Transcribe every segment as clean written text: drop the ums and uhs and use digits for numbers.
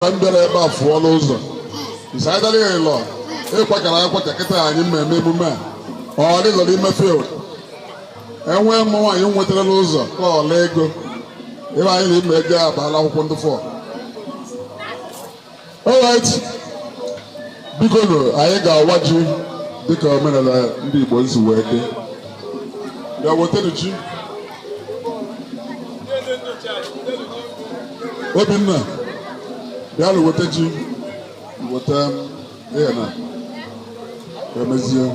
Mbere ebe a fụọ n'ụzọ isi anyị dara ịlọ ịkwakara akwata kịta anyị mmemme emume a ọ dịzọ n'ime field enwee ụmụ nwaanyị nwetara n'ụzọ ka ọla ego ebe anyị na-eme ego abala akwụkwọ ndị fọ. Alright, biko nụ anyị ga-awa ji dịka omenala ndị Igbo nsi wee dị. Bịa wetara ji. Obinna bịa na weta ji weta ihe na emezie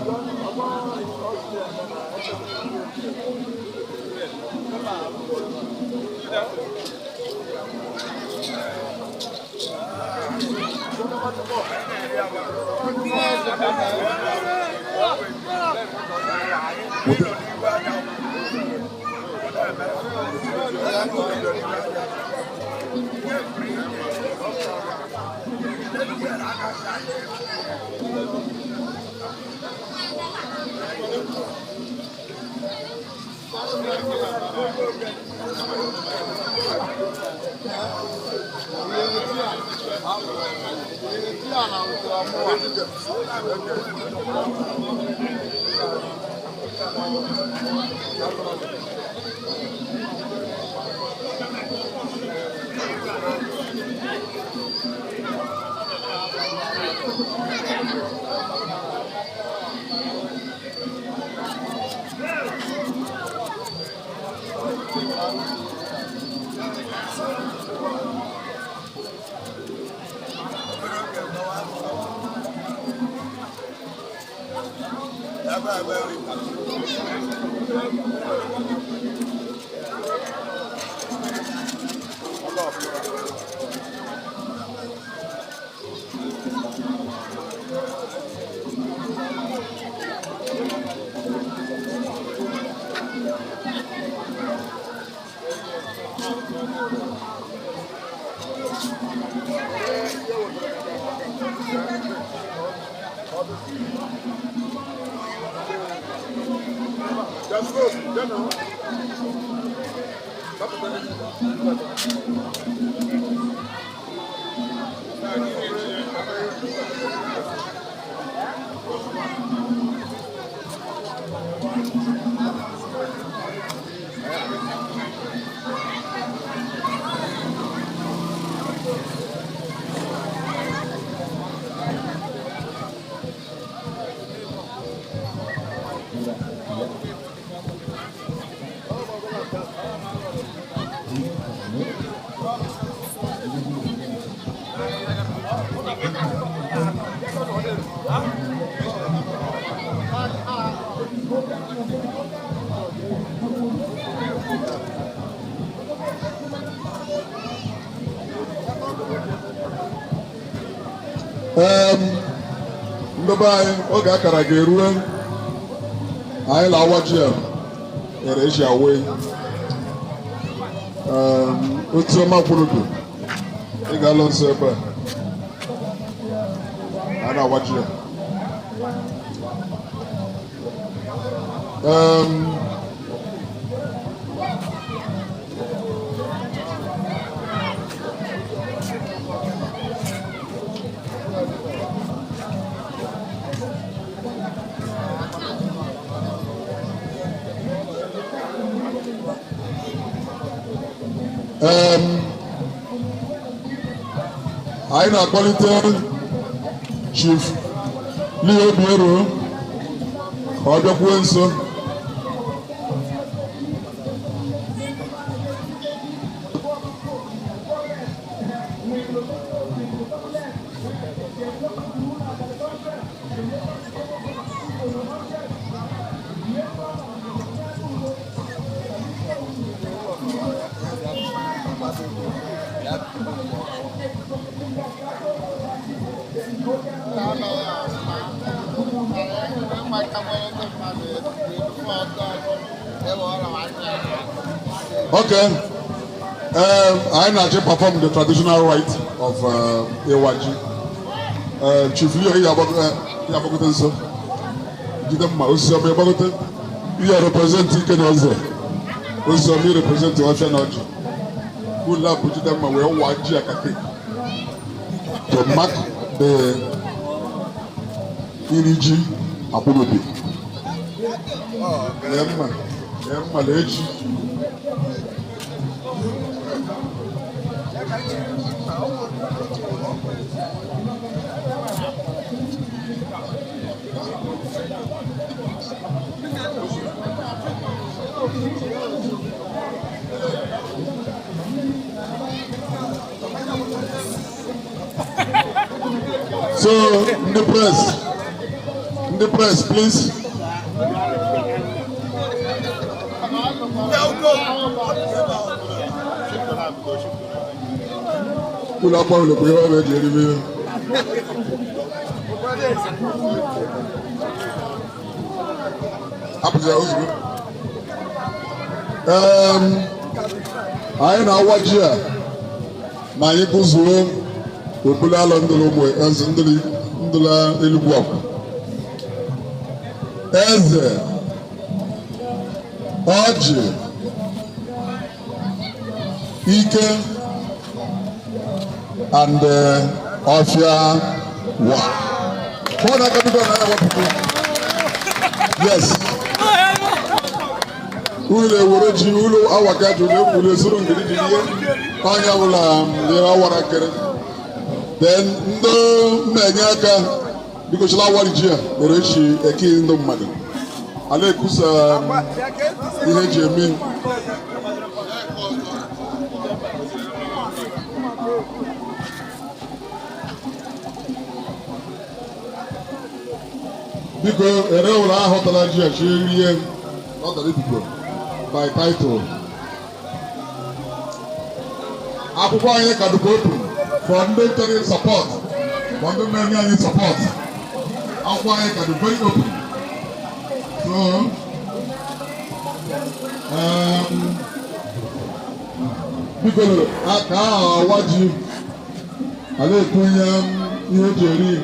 ndebe anyị oge akara ga-erue anyị na-awa ji a ere eji awe otu ọma kwurudu ị ga-alụ nso ebe a na-awa ji a anyị na-akpọlite Chief Leo Obiero ka ọ bịakwuo nso. Okay, I actually perform the traditional rite of Ewaji. Chief Leo Yabagotenso, Jidama Usobe Bagote, you are representing Kenaze, Usobe representing Oceanoji. Who love Jidama, we all watch Yakati. to mark the Iriji Abunobi. Emma Leji. So, in the press, please. Pull up on the prayer, Jeremy. I know what you are. My equals room. Popular London boy, and Ndula Elubwak. Eze, Oji, Ike, and Ofia Wa. Yes. Ule wureji ulu awakaju ne ule suru ngiri diye. Anya ula ndira warakere. Then ndo menyaka because la warijia erechi eki ndo mmadu ale kusa ihe jemi biko ere ura ahotala ji achiriye not the biko by title akwụkwọ anyị ka dịkwa open for military support, for the military support. Our I can be very open. So, because I watch you, I let you Jerry.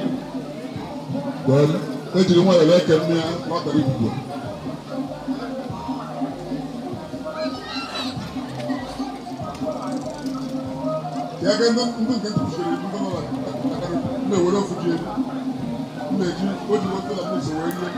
Well, let you want to like me, not a little. Ya kan ndụ nke ntụsiri ndụ nọ na were ofuji na-eji oji nwoke na mmesi wee rie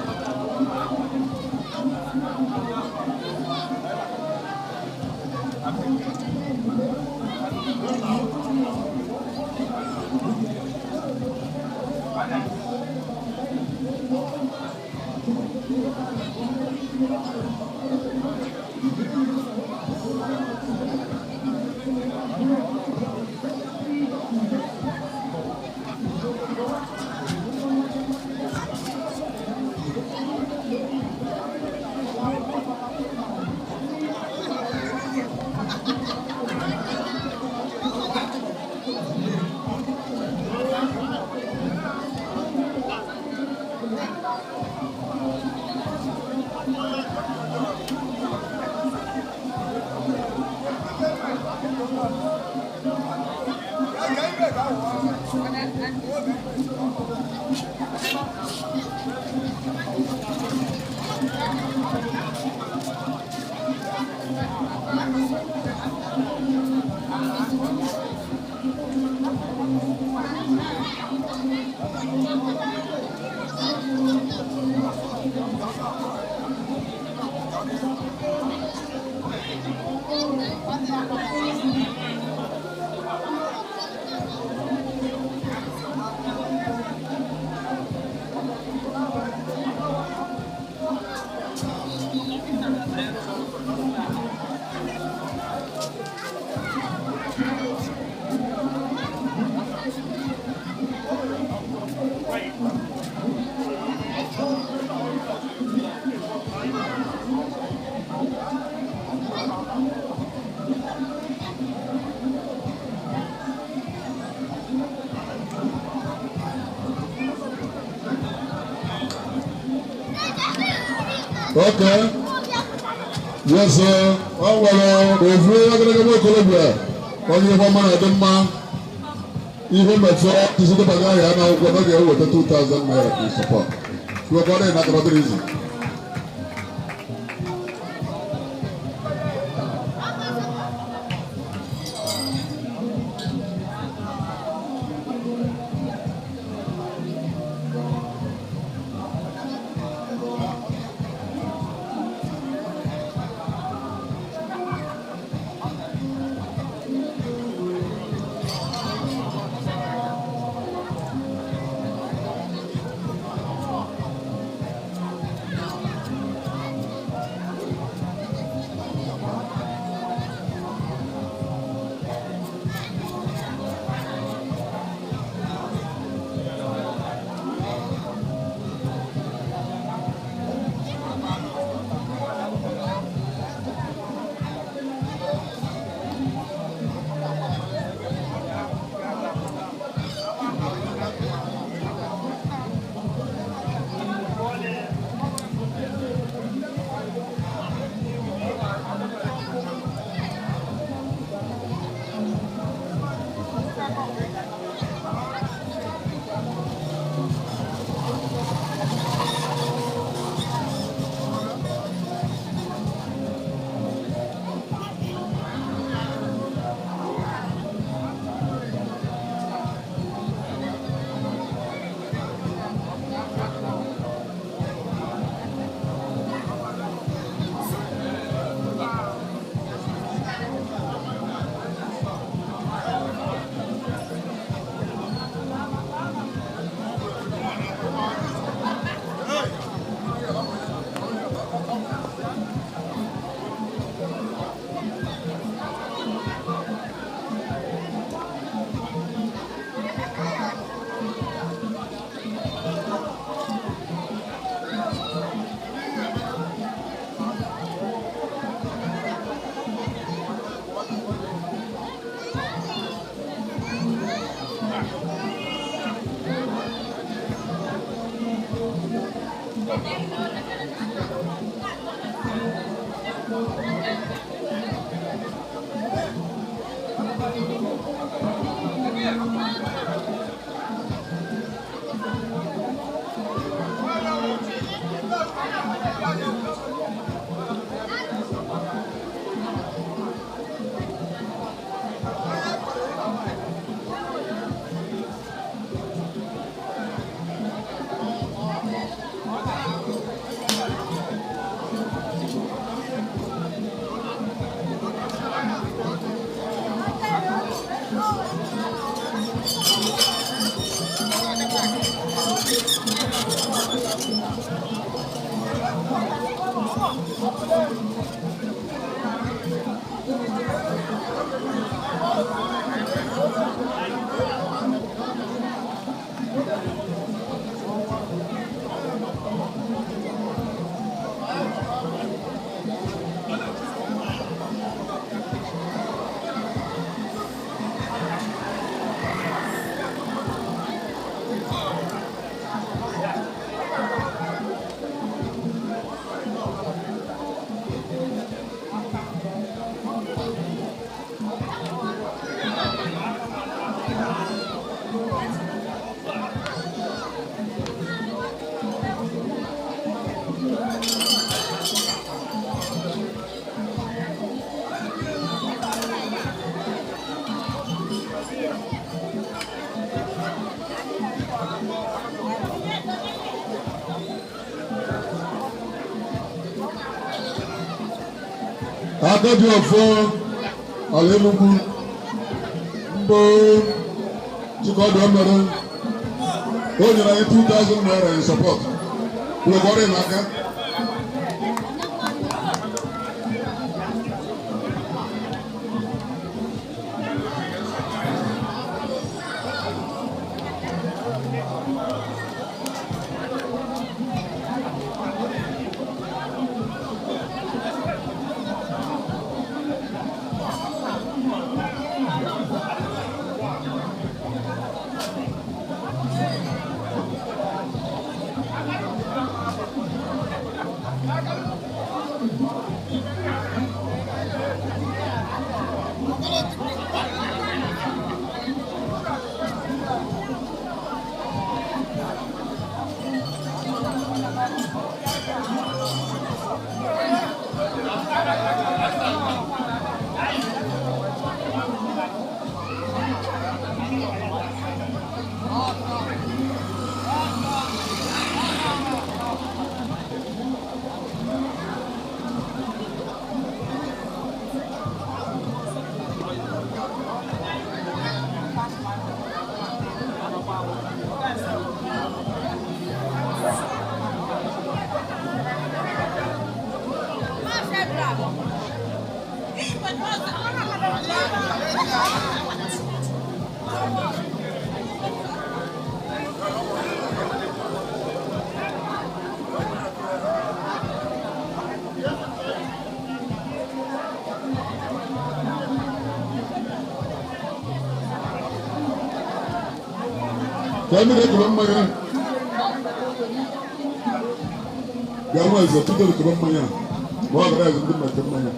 Okay. Yes, sir. Oh, well, if we are going to go to Colombia, when you have a man, even before to see the Bagaya, now we're going to get over 2,000 naira to support. We are going to have another reason. Akadi ọfọ Alẹ́nugwu mbọ Chikọdụ ọmọdé o nyere anyị 2,000 naira in support wụlọkọrị n'aka. Kami de kuban maya. Gama zatu da kuban maya. Wa ga da kuban maya.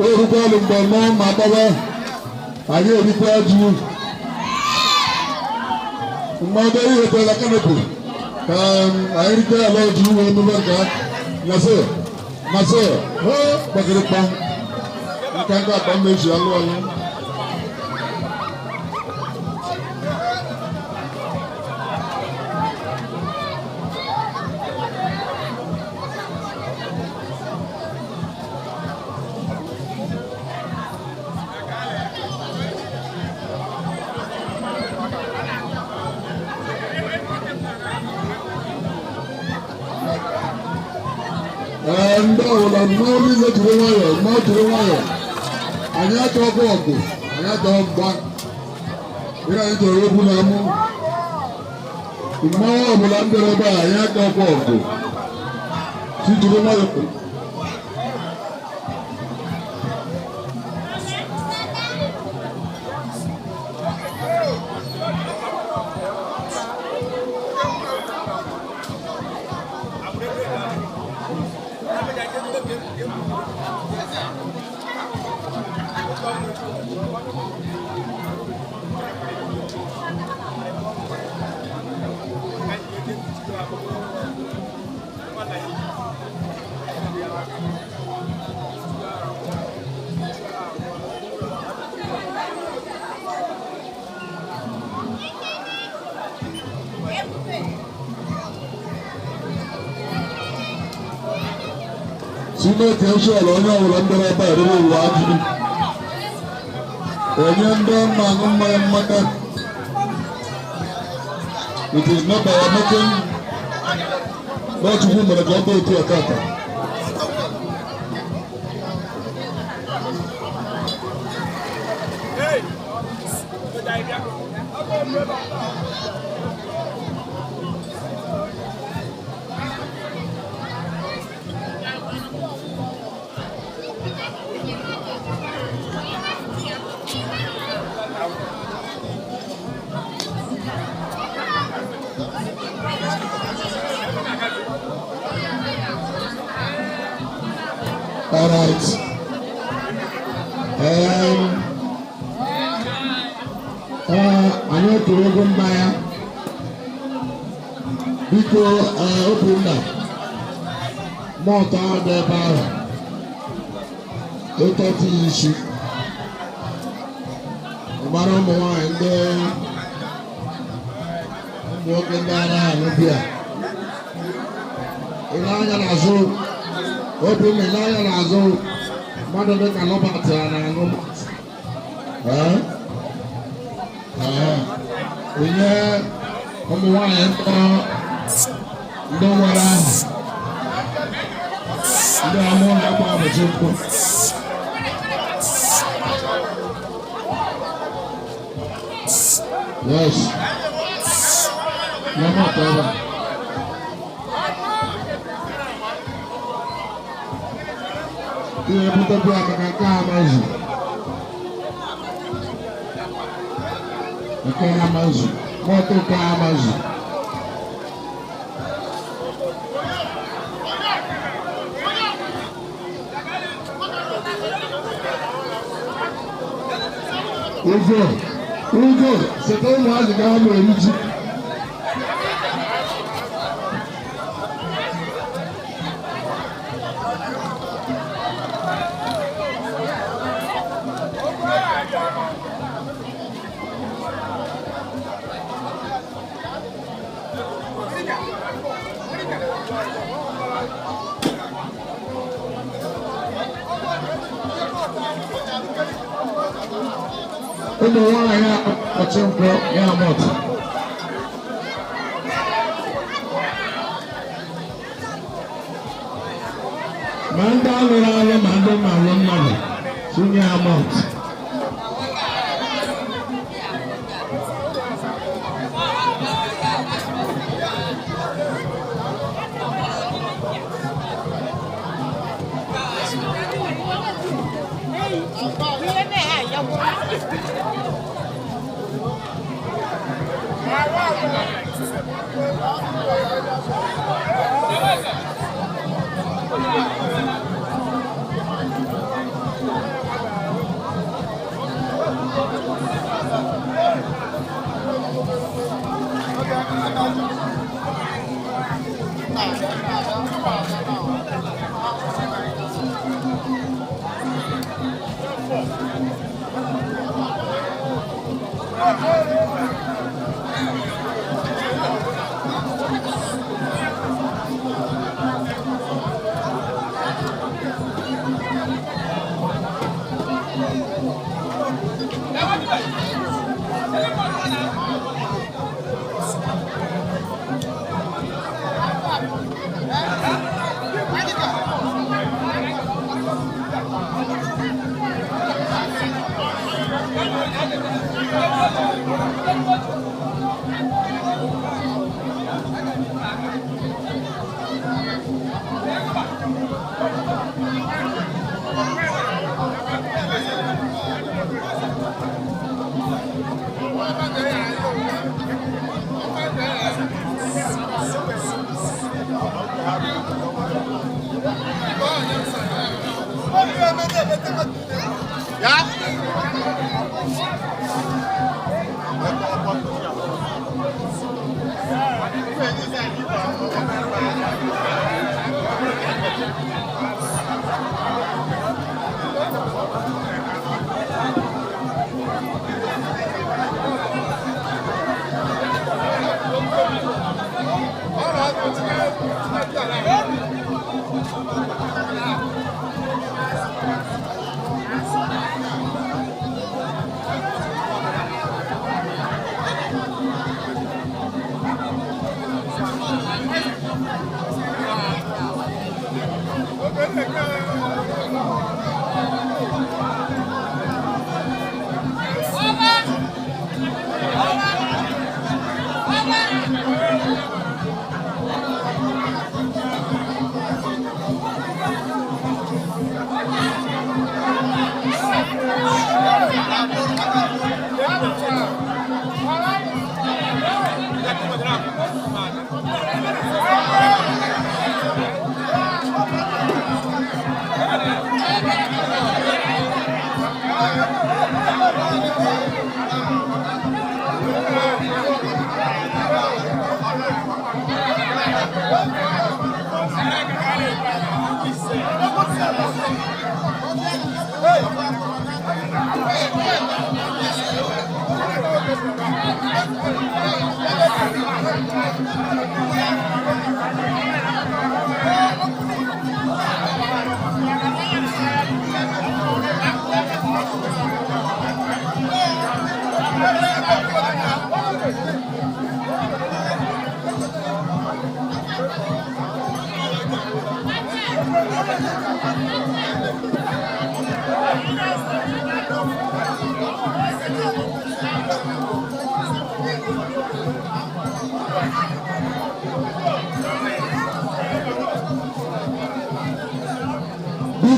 orúkọ olùgbọ̀ náà máa bọ́wọ́ ayé orúkọ ẹ̀jú mmadụ ihe kwela kanopụ ka anyị rite ala oji uwe emume nke nasị ha gbagịrị kpam nke ndị akpa mmeji alụ alụ ndị ọbụla n'ọrụ ile jiri nwayọọ ma ọ jiri nwayọọ anyị achọghị ọgụ anyị achọghị mgba ihe anyị chọrọ egwu na amụ mmanwụ ọbụla ndị ebe a anyị achọghị ọgụ si jiri nwayọọ Chineke nsọala onye ọbụla ndị na-ebe eriri ụwa ajụjụ onye ndị ọma aṅụ mmanya mmanya it is not by our making n'ọchukwu mere ka ọ dị otu a tata All right. Anyị tụrụ ego mmanya biko Obinna mọtụ ahụ dị ebe ahụ ịtọtụ isi gbara ụmụ nwanyị ndị ụmụ nwoke ndị ara ahụ bịa ile anya n'azụ Obinna ile anya n'azụ mmadụ dị ka Robert ya na-aṅụ onye ụmụ nwanyị ndị nwere ahụ ndị amụọ na-akpa abụchi nkwụ yes never ever ihe butebu aka ka nke amazu moto nke amazu Ugo, sete ụmụazị ga amụ eri ji ụmụ nwaanyị ọchị nkwọ ya mọtụ ma ndị alụrụ alụ ma ndị malụ mmadụ tụnye ya mọtụ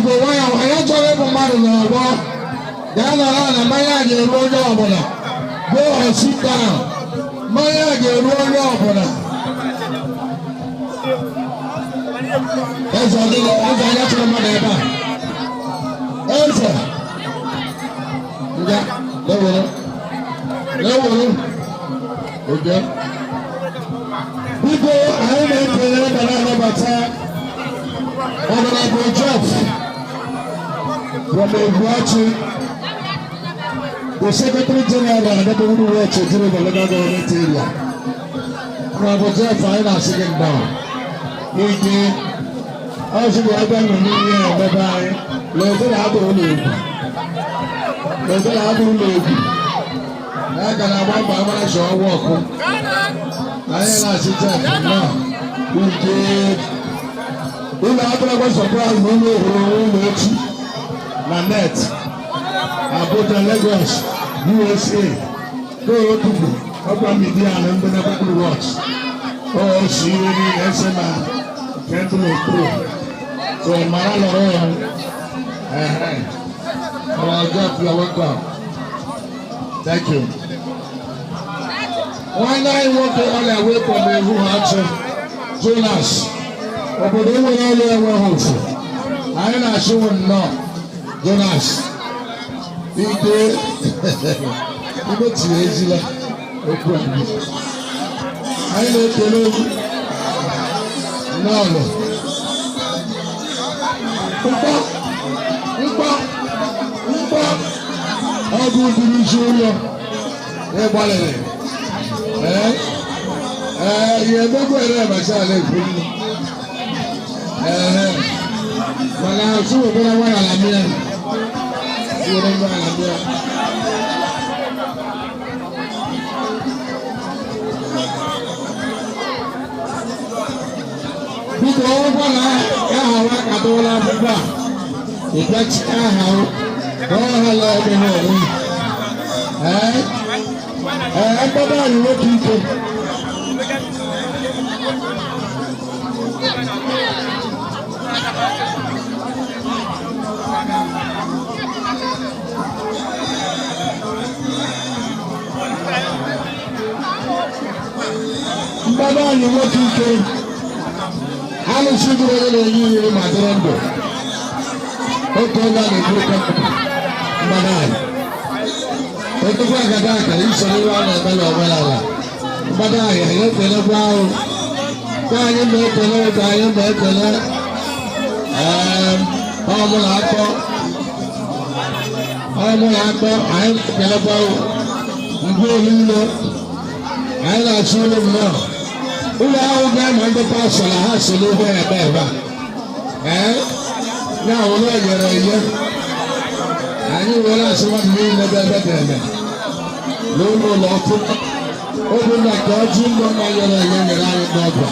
Biko waya waya chọrọ ịbụ mmadụ n'ọgbọ gaa nọrọ na mmanya ga-eru onye ọbụla. Go and sit down. Mmanya ga-eru onye ọbụla. Eze anya chọrọ mmadụ ebe a. Eze. Nga, lewere. Oge. Biko anyị na-ekele ebe na-anabata Honorable Jeff from Eguachi, the Secretary General of the Honorable Watch of the local government area. Honorable Jeff, I am sitting down. He did. Also, the other one here, bye-bye. Local Abu I can have one by show walk. I am sitting down. We did. We are going to surprise me na net. Abuja, Lagos, USA. Go to Upper Media and then Apple Watch. Oh, she really SMA. Can't make through. So, Maraloro. God, you are welcome. Thank you. Why not want to run away from the who had Jonas? Obodo nwere ọrụ enwe hofu. Anyị na-achụ nnọọ Jonas. Ide tiri ezila okwu anyị. anyị na-ekele n'ọlụ mkpọ ọgụ dịrị isi ụlọ ịgbalịrị ihe emegbu ere abacha ala ekwu mana asụ obere nwa ala mmiri obere nwa ala mmiri biko ọgwụgwọ na aha wa kadụla akwụkwọ a ịbịachi aha ka ọ hala ebe ha onwe mgbada anyị nwoke ike mgbada anyị nwoke ike alụsị dịrị onye na-eyi ihe ma dịrị ndụ otu onye a na-eburu kọmpụta mgbada anyị otukwu agada aka isoro ihe a na-eme na omenala mgbada anyị anyị ekelekwa ahụ ka anyị na-ekele oge anyị na-ekele ọmụrụ akpọ anyị ekelekwa ngwa olile anyị na-achọ ụlọ nnọọ ụlọ ahụ ga-ama ndị pastọ na ha so n'ụgbọ ebe ebe a na ụlọ nyere ihe anyị were asịwa niile ebe ga-eme n'ụlọ ụlọ ọkụ obi na nke ọjị ndụ mma nyere nyere anyị n'ọbụ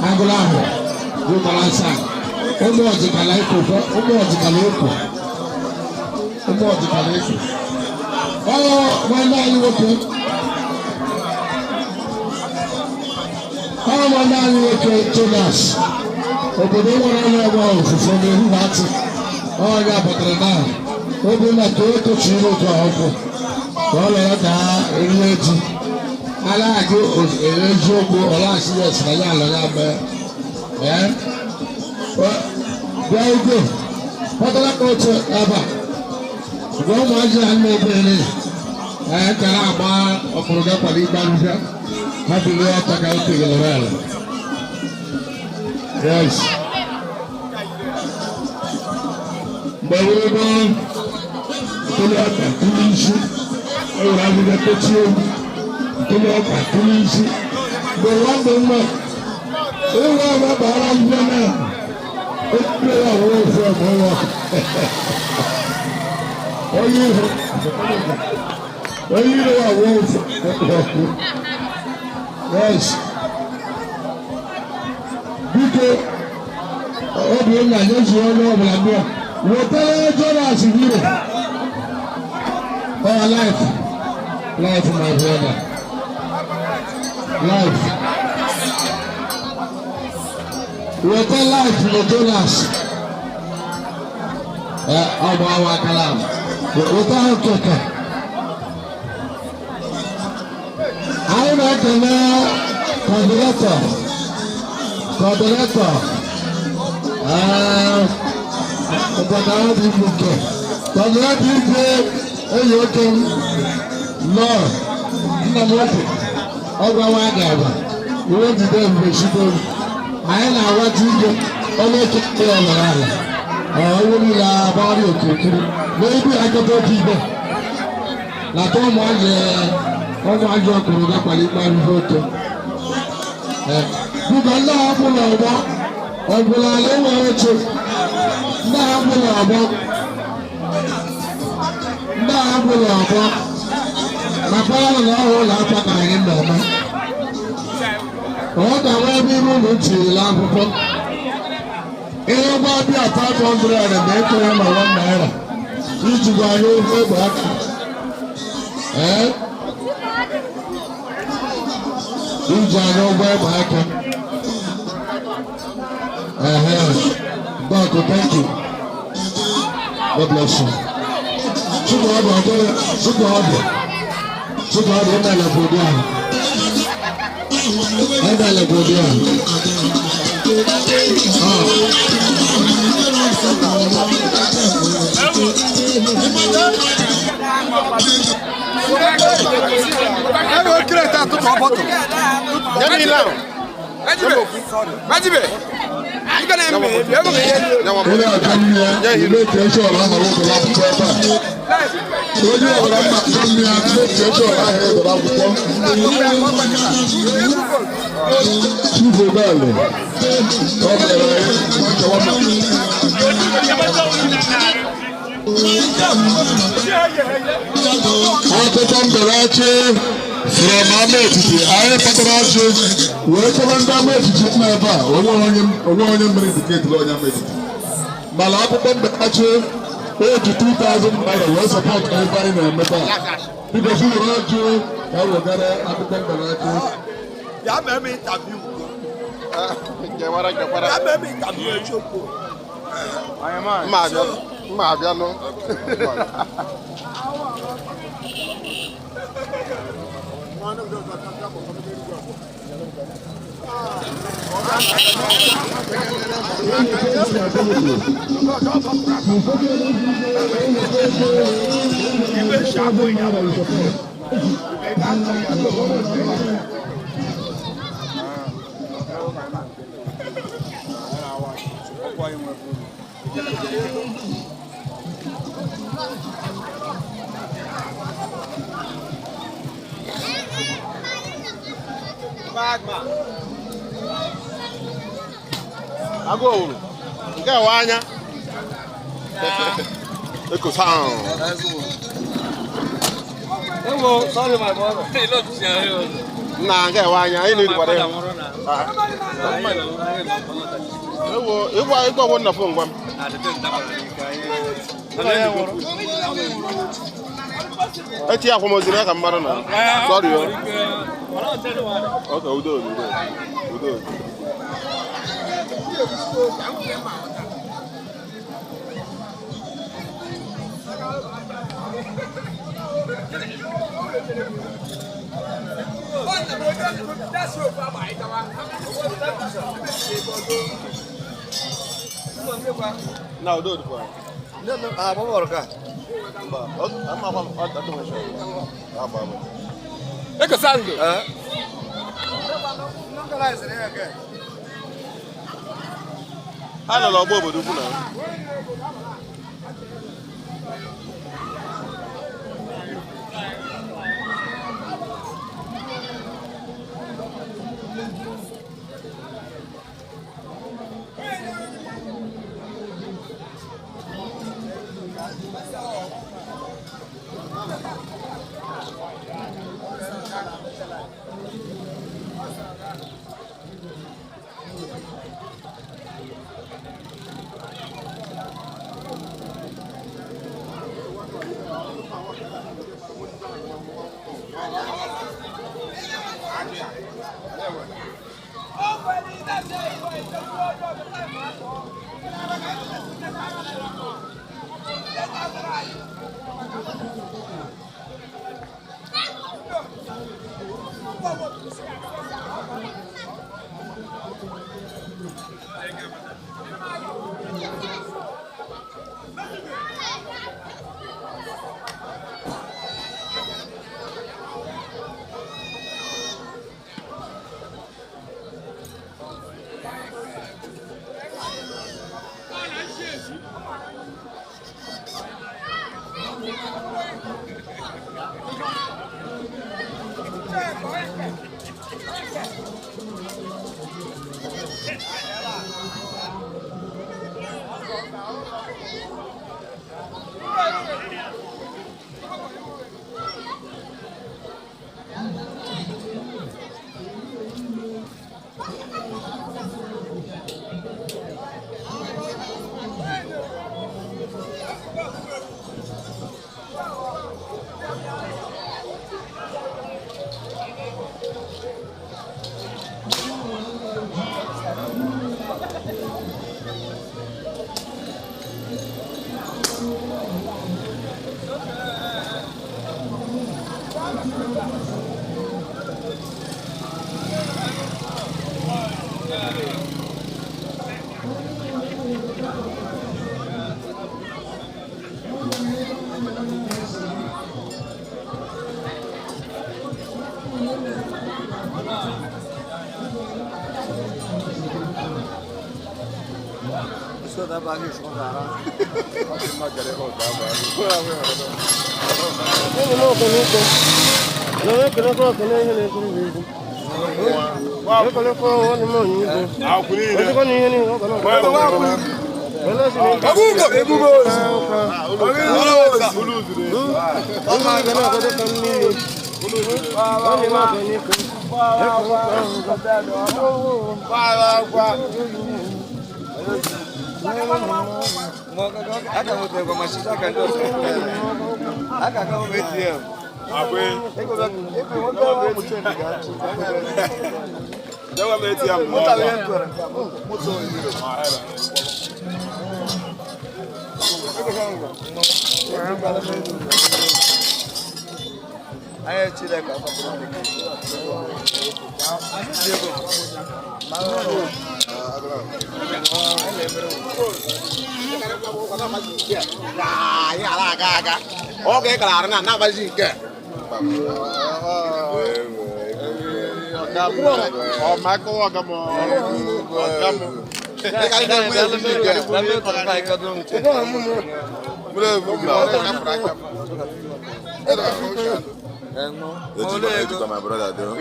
agụrụ ahụ rụbara asaa ụmụ ọdịkala ekwo nwanne anyị nwoke nwanne anyị nwoke Jonas obodo nwere ọnụ ọgba ofufe n'ehihie atụ ọnya pụtara na obinna ka o tochiri otu ọkụ ka ọ lọrọ ka erie ji alaghị eziokwu ọlachi ya si na ya alọ ya mee bịa ugo kpọtara ka otu ebe a gwa ụmụazị ha na-ebere kara agba ọkpụrụ gakwara ikpe ahịhịa ha bilie ọta ka o teghelere ala yes mgbe were bọọ ntụli ọka tụrụ isi ewere ahịhịa kechie ntụli ọka tụrụ isi mgbe nwanne mma ewu ọma bara ahịhịa na okpukpe ya ọhụrụ ofu ọmụwa onye ire ya ọhụrụ ofu yes biko Obinna nyezuo onye ọbụla mmụọ wetara Jonas hero life my brother life weta life na Jonas ọgbọ awa kalam weta ha keke anyị na-ekele coordinator obodo ahụ dị nke coordinator igwe eyi oke nọ nna m oke ọgwawa ga-agba uwe jide mgbe chido anyị na-agwata igwe onye ekeke ọlọrọ ala onye niile agbagharị okirikiri n'ebi akọta oke igbe nata ụmụazị ọkụrụ gakwara ikpe ahụhụ oke buga ndị ha bụ n'ọgbọ ọbụla ala enwere oche ndị ha bụ n'ọgbọ maka ọrụ na ọhụụ ụlọ akwa ka anyị na-eme ọ ga-enwe ebe ime ụlọ tirila akwụkwọ ihe ụgbọ ọbịa 500 ma ekere ma 1 naira iji gwa anyị ofe egbe aka iji anyị ụgbọ egbe aka God, thank you. God bless you. Eu vou criar tudo a foto. now. Majibe. You can name me. You ever get you make a show of from Ahmed to I Patarachi, welcome and damage to Nava, Onion Medicate, Loya Medic. Malapan Bache, 2,000 by the West support everybody in the Meta. Because you want to, I will get a African Barachi. Yamami interview. Yamami interview. I am Maviano. Ago, get wanya. Eko sound. Hello, sorry my brother. Hey, look, Nah, get wanya. I need whatever. It was wonderful one. I tell you, I'm going to Marana. Sorry. Okay, we do. No, do it for him. No, I'm working. Eko sandu. Ano lo bobo du kuna. ده بقى لي شغل عرام ما جرى هو ده Oke, kelar nah apa sih ke? Oh, mako agamo. Agamo. Kali dah mesti ke. Tapi terkait kadung. My brother do.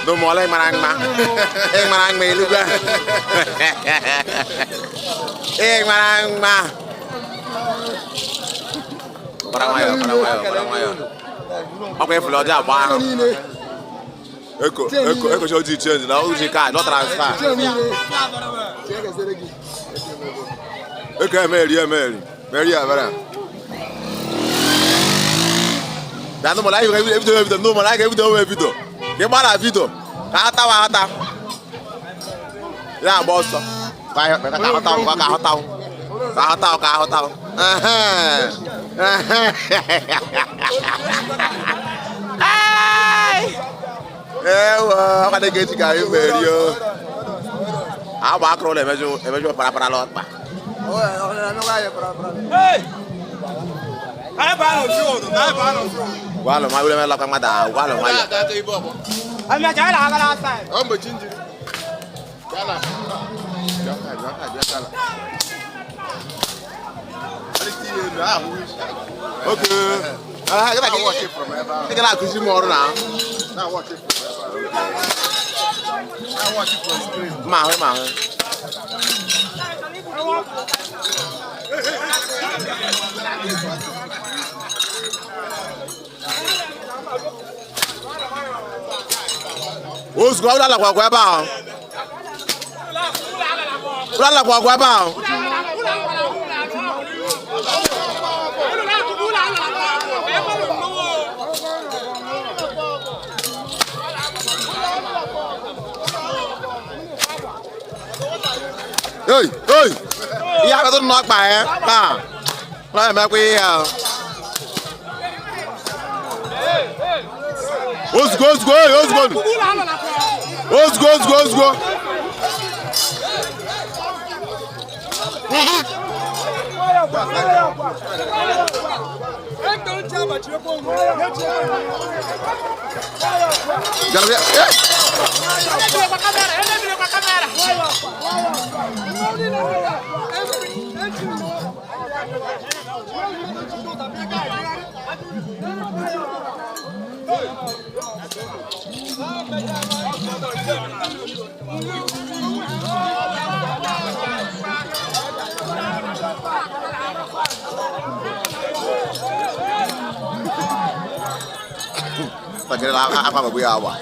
No more like marang ma. Marang me lupa. Marang ma. Parang mayo. Oke, flow aja bang. Eko show di change na uji card, no transfer. Eko Mary avara. Dando mo live video no mo like video. Ke mara video. Ka hata. Ya boss. Ka hata. Ewa, kada geti ka yo. Aba akro le mejo para lot pa. Hey! Walo ma wile mela ka mada, walo ma. Ama jala ka la sai. Ambo chinji. Jala. Okay. I gotta watch it from ever. I gotta see more now. Now watch it from ever. I watch it from screen. Ma. Who's going to la kwa ba? La kwa ba? Hey! Iya ka to knock ba eh? Ba. Lai ma kwi ya. Let's go. Pakai apa gue awal.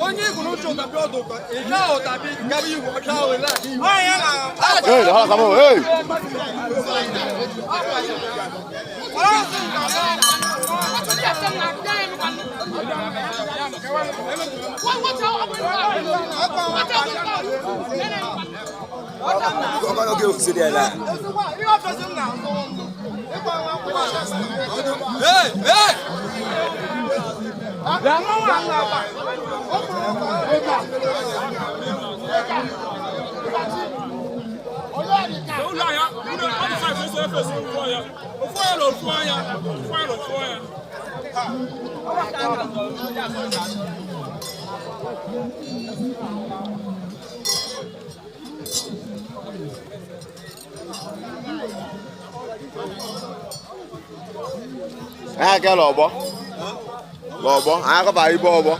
onye igwu n'uche ụtabi ọdụkọ ihe ahụ ụtabi gaba igwe ọcha ahụ ele Hey, hold on, come on, hey. Hey, hey! Ai cái lò bó. Ai có bài bò bó.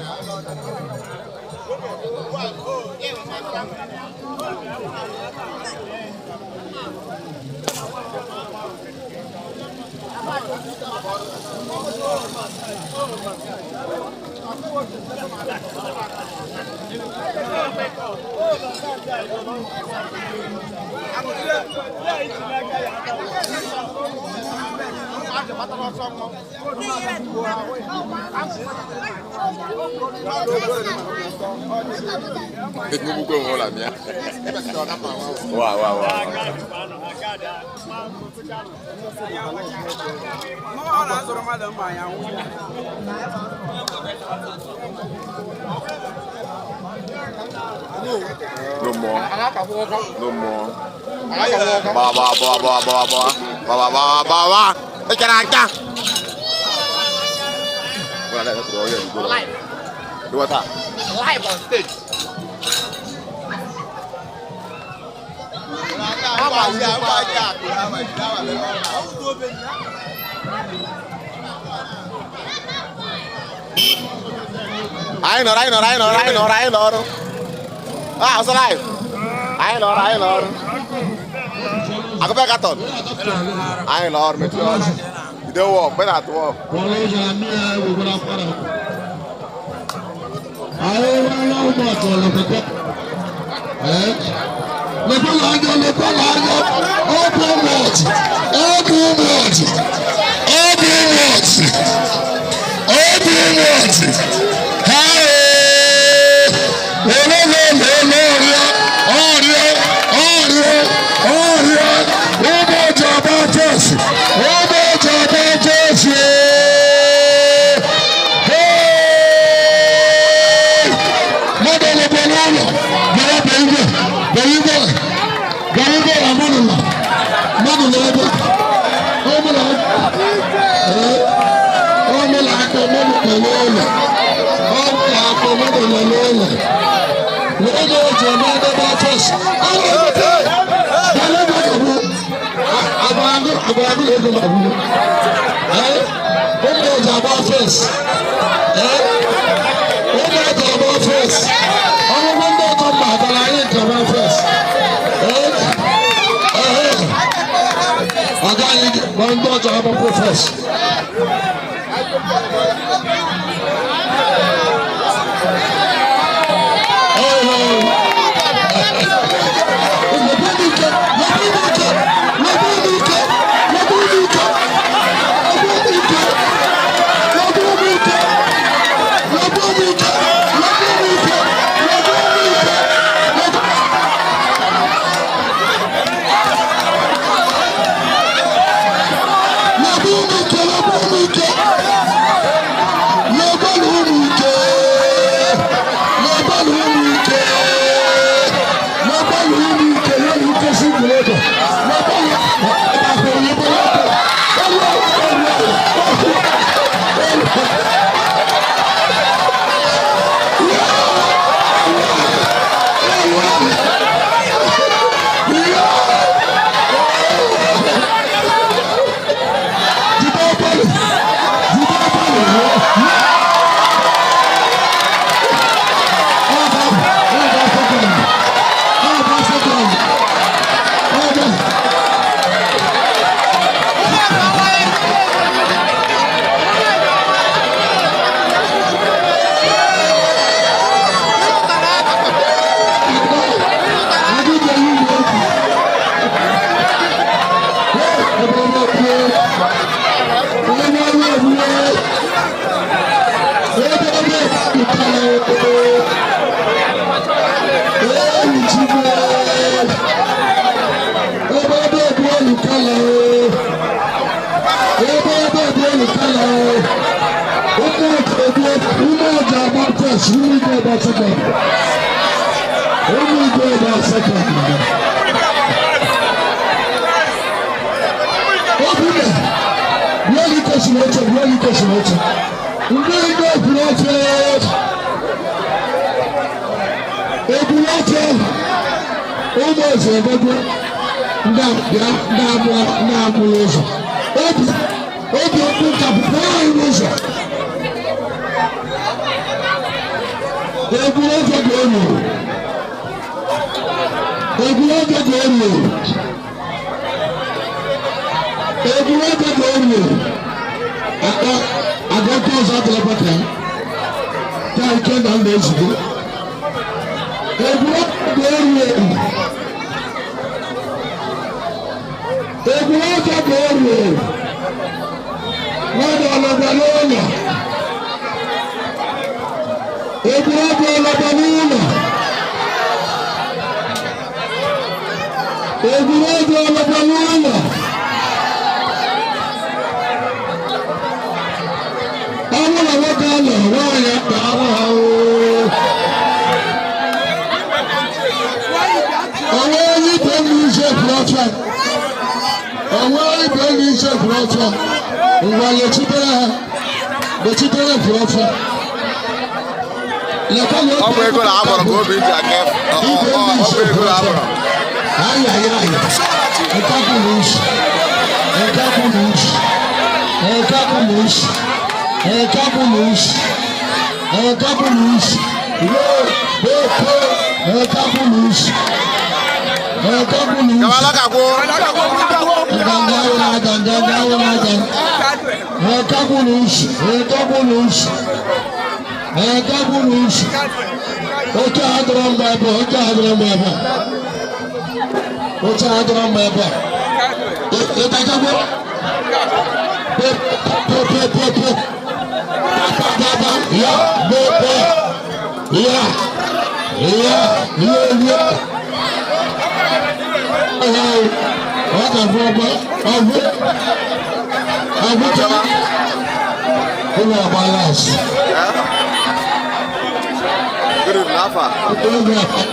Ngu buku ngolam ya. Wah, wah, wah. No more. No more. Bawa. Caracas. Voilà, là, tu vois, live. Tu vois ça? Live on stage. Ai nó. À, sao live? Ai nó. Aku pakai karton. Ai nó, mesti. Video walk, benar tu walk. Kalau jamnya beberapa orang. Ayo orang buat kalau betul. Lepas lagi. Open watch. English, who will go about second? Who will go about second? Open it. Really question it. Really question it. Really go for it. Open it. Almost everybody. Now, please. Open up. Egwuregwu ga-elu. Egwuregwu ga-elu. Egwuregwu ga-elu. Agakọ ọzọ atụlapata. Ka ike na ndị ezigbo. Egwuregwu ga-elu. Egwuregwu ga-elu. Mmadụ ọlọgba n'ụlọ. Egwuregwu ọlọgba n'ụlọ. Egwuregwu ọlọgba n'ụlọ. Ọ bụrụ na nwoke anọ nwaanyị akpa ahụ ahụ. Onwe onye ibe n'iche fụrọfọ. Onwe onye ibe n'iche fụrọfọ. Ngwa lechitere ha. Lechitere fụrọfọ. Ọ bụ ego na-agbọrọ ka obi ji aka ọ bụ ego na-agbọrọ. Ocha adron baba. Etakago. Baba. Ya. What a baba. Abu. Who are balance? Good enough.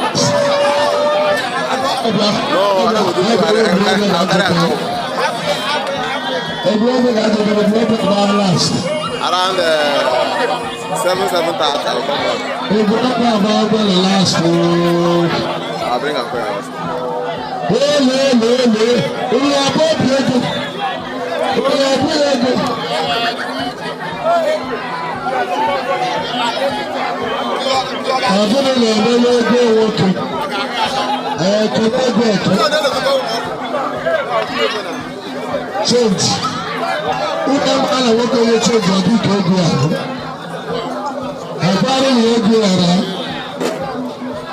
Around 7,000. I'll bring a prayer. Ọdún ní ọ̀dọ́ ló gbé owó tó ẹ̀ẹ́dẹ́gbẹ́ gbẹ́gbẹ́ tó change wúkẹ́ máa ń wọ́n kọ́ yẹ change ọdún tó gbé àná àbárí ni ó gbé ọ̀rá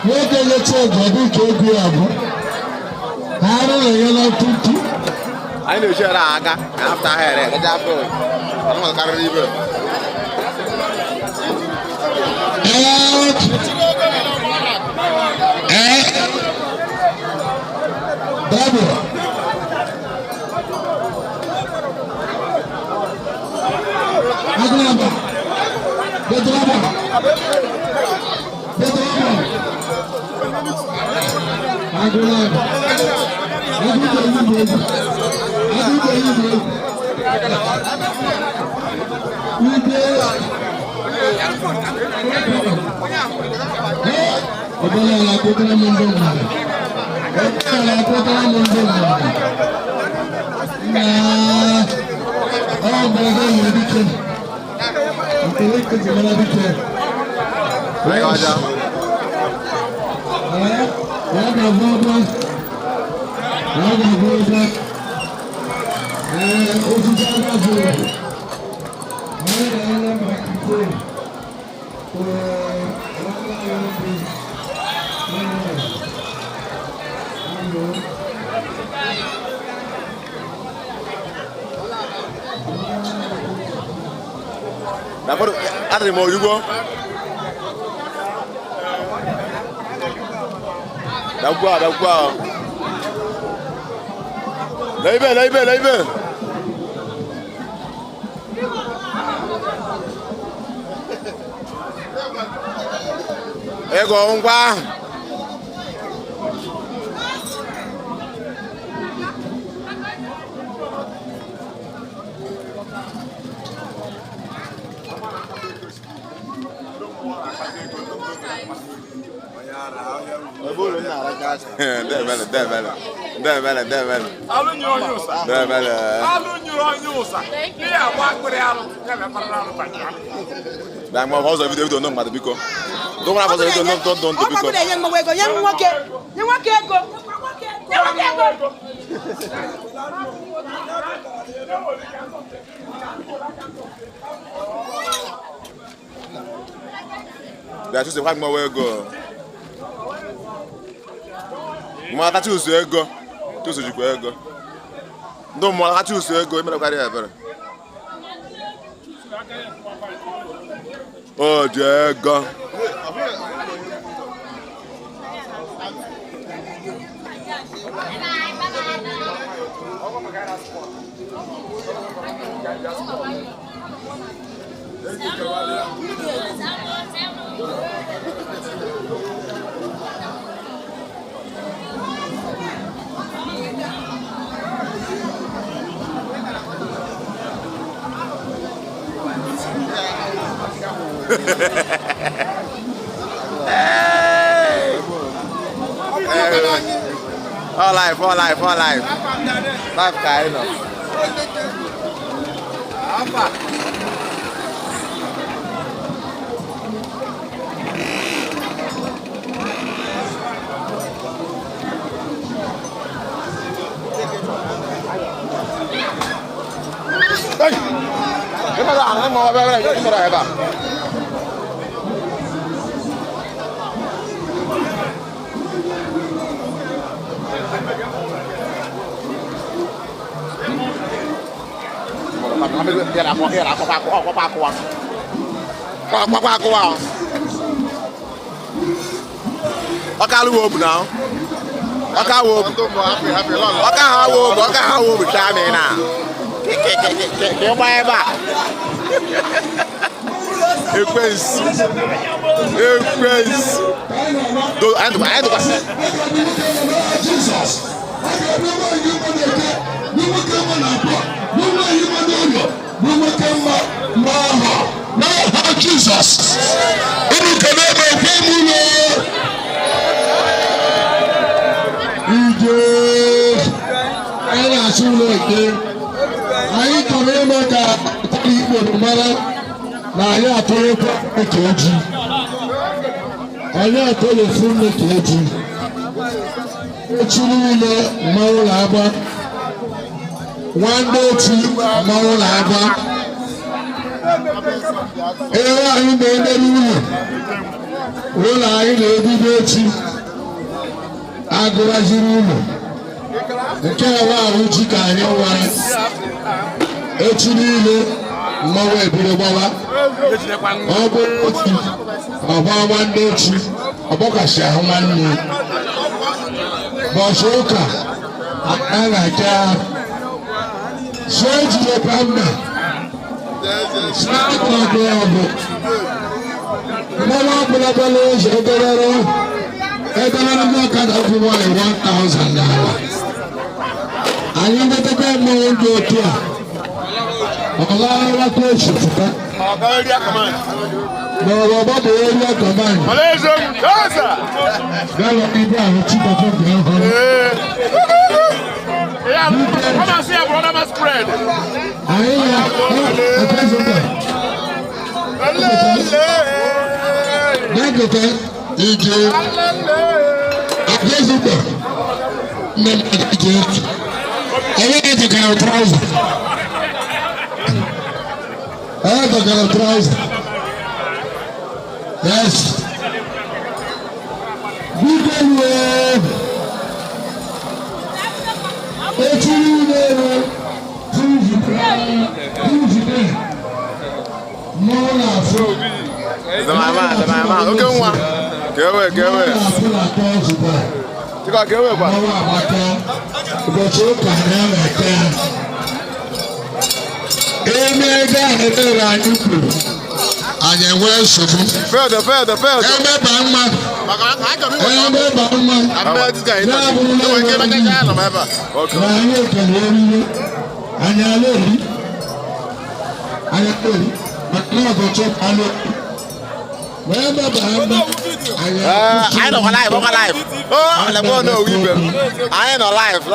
wọ́n kọ́ yẹ change ọdún tó gbé àná àárín ẹ̀yẹ lọ tuntun. Anyị na-echere aka after here gaja afọ ọnụ maka karịrị ibe. Bravo. Agrava. Bedrava. Agrava. Dapat ada mau juga. Dah gua. Laibe. Ego ngwa. Dan mau foto video itu nong mata biko. Dong mau foto video nong ton biko. Apa kuda yang mau ego, yang wake ego. Dah tu sebab mau ego. Mau kata tu ego. Tu juga ego. Dong mau kata tu ego, mana kari apa? Oh, jaga. All life. Life kain no. Apa? Hey, kita dah mau apa? Kita dah apa? Biar aku paku. Oka lu obu now. Oka obu. Oka obu chame na. Ke ba. Ekwensu. Do ando. Jesus. Jesus. One day to Maulaba. Era in the room. Will I be dirty? I go as you know. The Karawa, which you can know why. Actually, Mawe Baba. About one day to Abokasha, one day. Bashoka. I like that. Search the Panda. Start the glove. Mama Pulabalos, Eberaro. Eberaro can offer $1,000. I am the bad man go to. Allah question for that. No, about the area command. Malaysia, Gaza. Galo Ibrahim, chief of the yeah, come and see a brother must spread. Yes. Zama. Okay, one. Get away. Get away, ba. anyị enwee nsogbu. Failed. Ebe ba mma. Ebe ba mma. Na anyị ekele eriri. Anyị ala eri. Anyị eri. Maka na ọgọchọ ala eri. Wee ebe ba mma. I know live. Oh, I'm going to weep. I know live. Oh,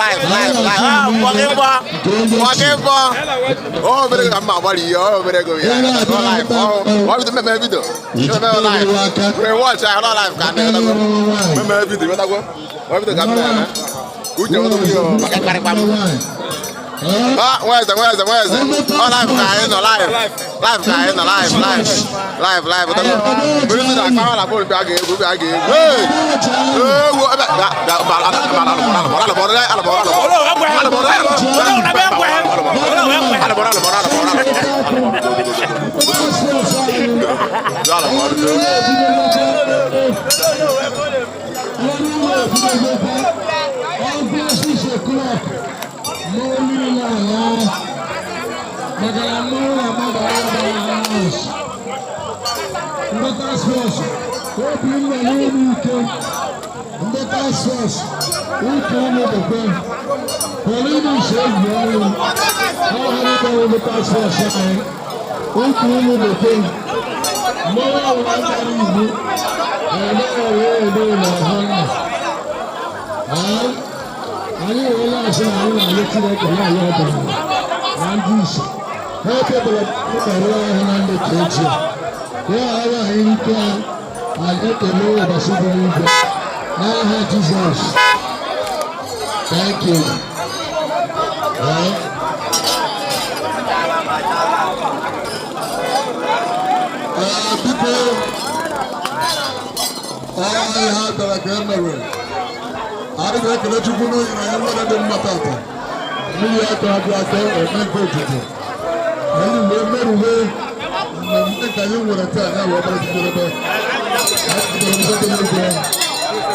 walking for. Oh, very good. I'm body. Oh, very good. Yeah, live. Oh, what is the video? You know live. Watch. I know live. Remember video. What is the camera? Good job. Where's the? Oh, live guy in the live. Live guy in the live. Bring the camera for back here. Hey! Anyị wela asị na anyị na-alụ Chineke na-alụ ọbara na ndị isi ha ekebere ụkọrọ ahụ na ndị ka ochie ya ara anyị ike anyị ekele ụbọchị dị n'igwe n'aha Jizọs. Thank you. Biko ọrụ ha bịara ka e mere adịghị ekele Chukwu n'oyi na ya nwere dị mma tata mmiri aka abịa aka eme nke otutu anyị wee merụwe mmemme ka anyị nwere taa ya wee bụrụ jiderebe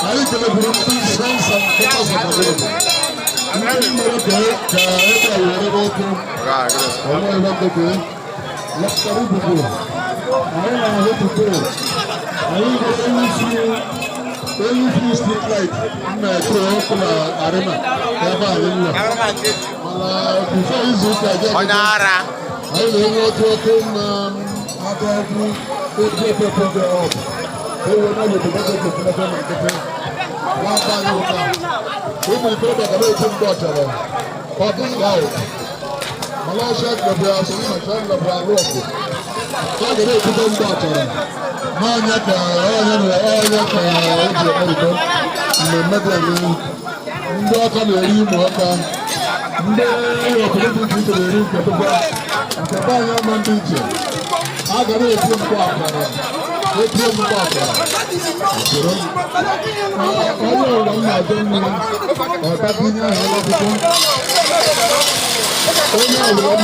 anyị keleburu ndị sensa nkọtasabagoro ndị mere ka ebe a were okwu ọnwa ịwa gobe lọpụtara ibubo anyị na-ahụpụta anyị nwere onye isi street light na-ekere ọkụ na arena ebe anyị nọ mana bifo izu ụka anyị na-enwe otu ọkụ na atụ ọkụ otu epepe dị ọkụ ewe na obodo gbagọjọ fụlata na nkịtị nwata anyị ụka ụmụ ikorobịa gara otu mgbe ọchara ọdụ ahụ mana ọsha gbabịa asịrị na cha gbabịa alụ ọkụ ha gara otuto mgbe ọchara n'anya ka onye ka eji emerito mmemme dị eme ndị ọka na-eri ụmụ ọka ndị obodo dị iche iche na-eri nke dụkwa nke be anyị ama ndị iche a gara eti mkpọ akara etie mkpọ akara usoro onye ụlọ m na-ajọ mmiri ọtabinye ahụ ọlọpụtụ onye ụlọ m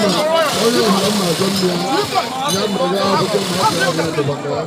na-ajọ mmiri ya mere akwụkwọ na ọkara ọbụla dịbaka ya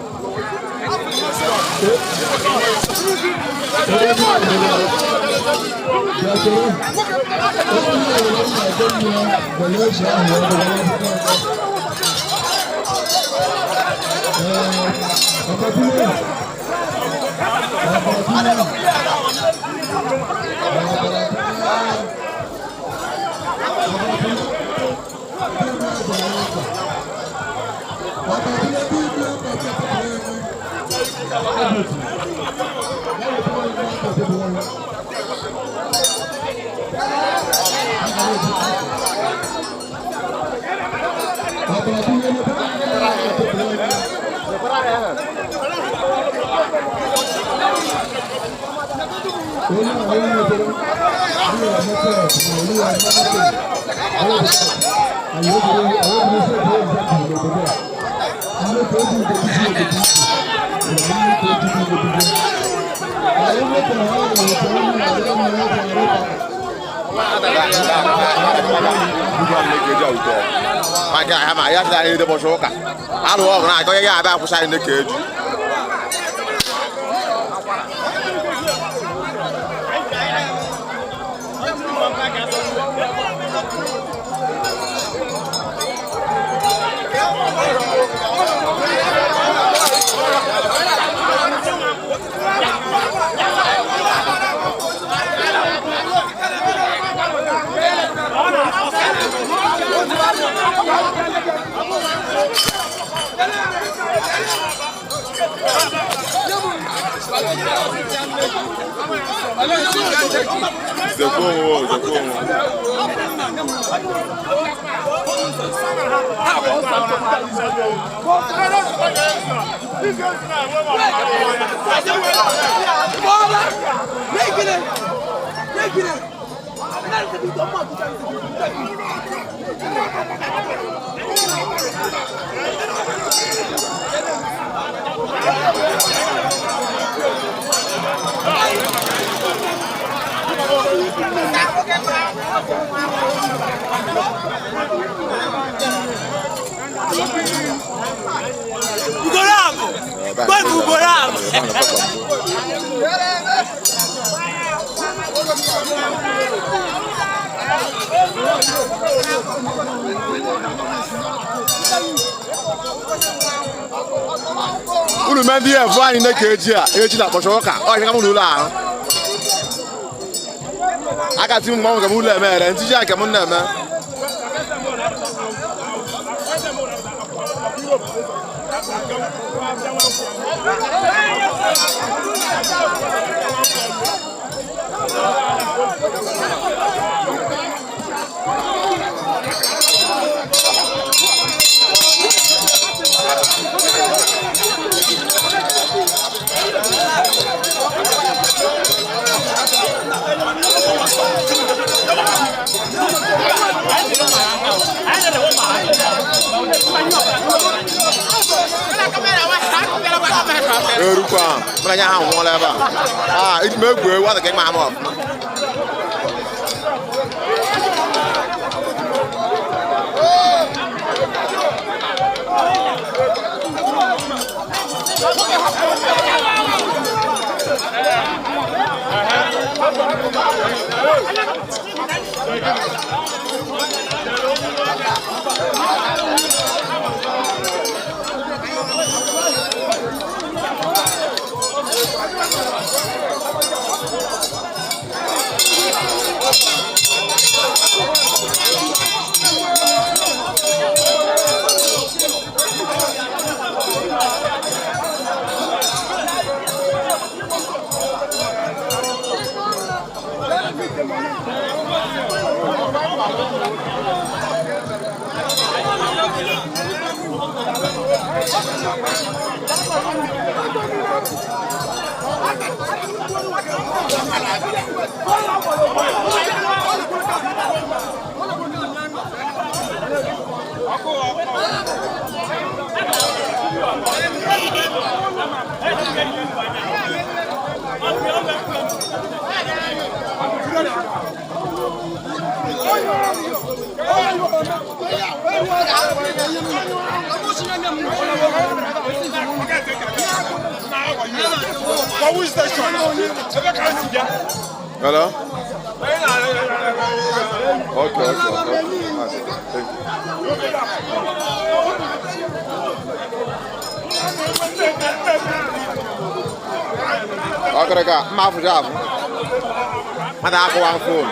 Unu mendi e fo ani na keji a eji na kposho ka o yin ka mu lu la aka ti mo ka mu lu eme re ntiji aka mu na eme Erupa, mana nya ha won la ba. Ah, it me gbe wa ke ma mo. Hello? Okay. Thank you. Okay, ma fu job. Ma da ko wan phone.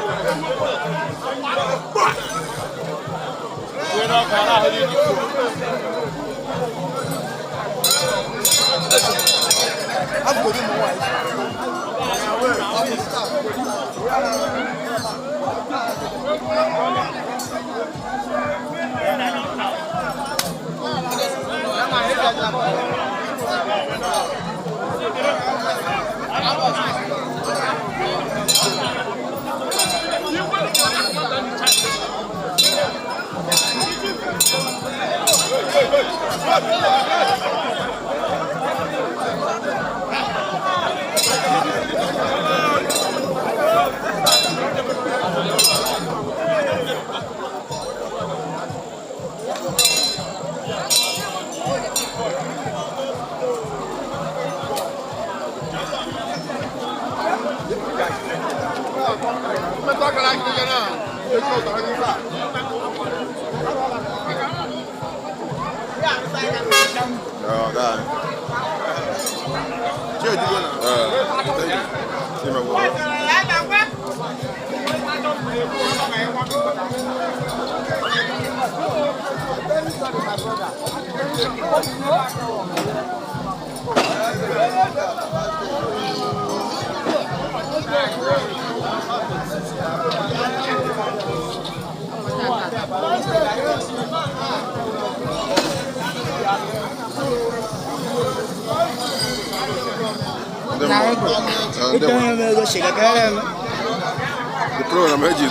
The program is you.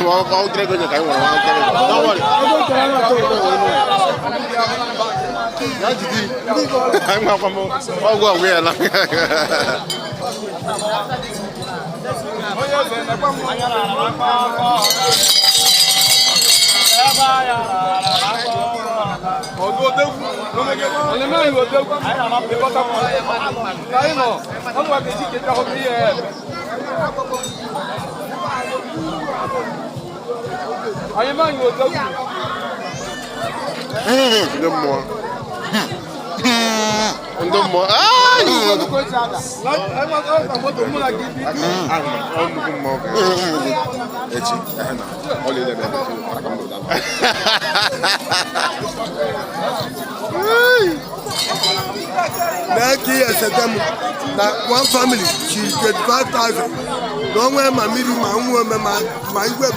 I'll get going to Don't worry. I'm not from all go away. One family, she's 25,000. Don't wear my middle, my woman, my web,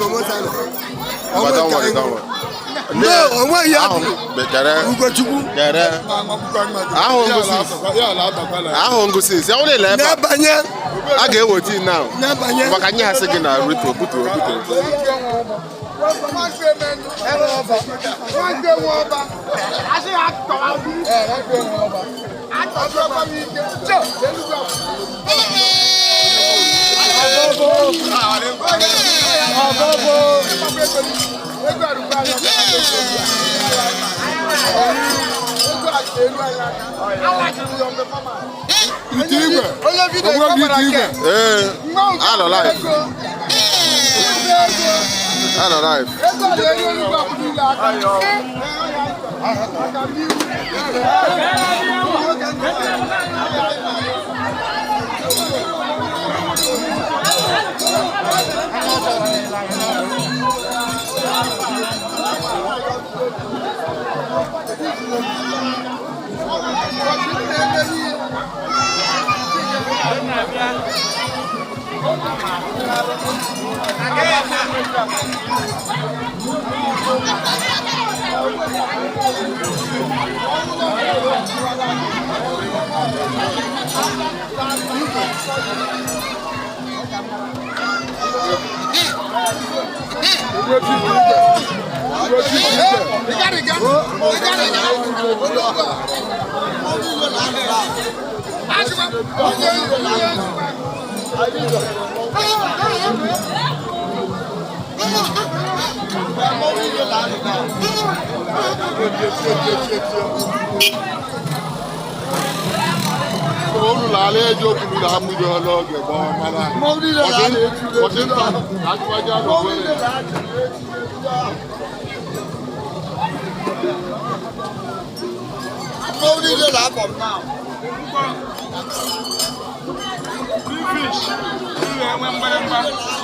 no, where you are. I get what you now. But can you have second? I read to put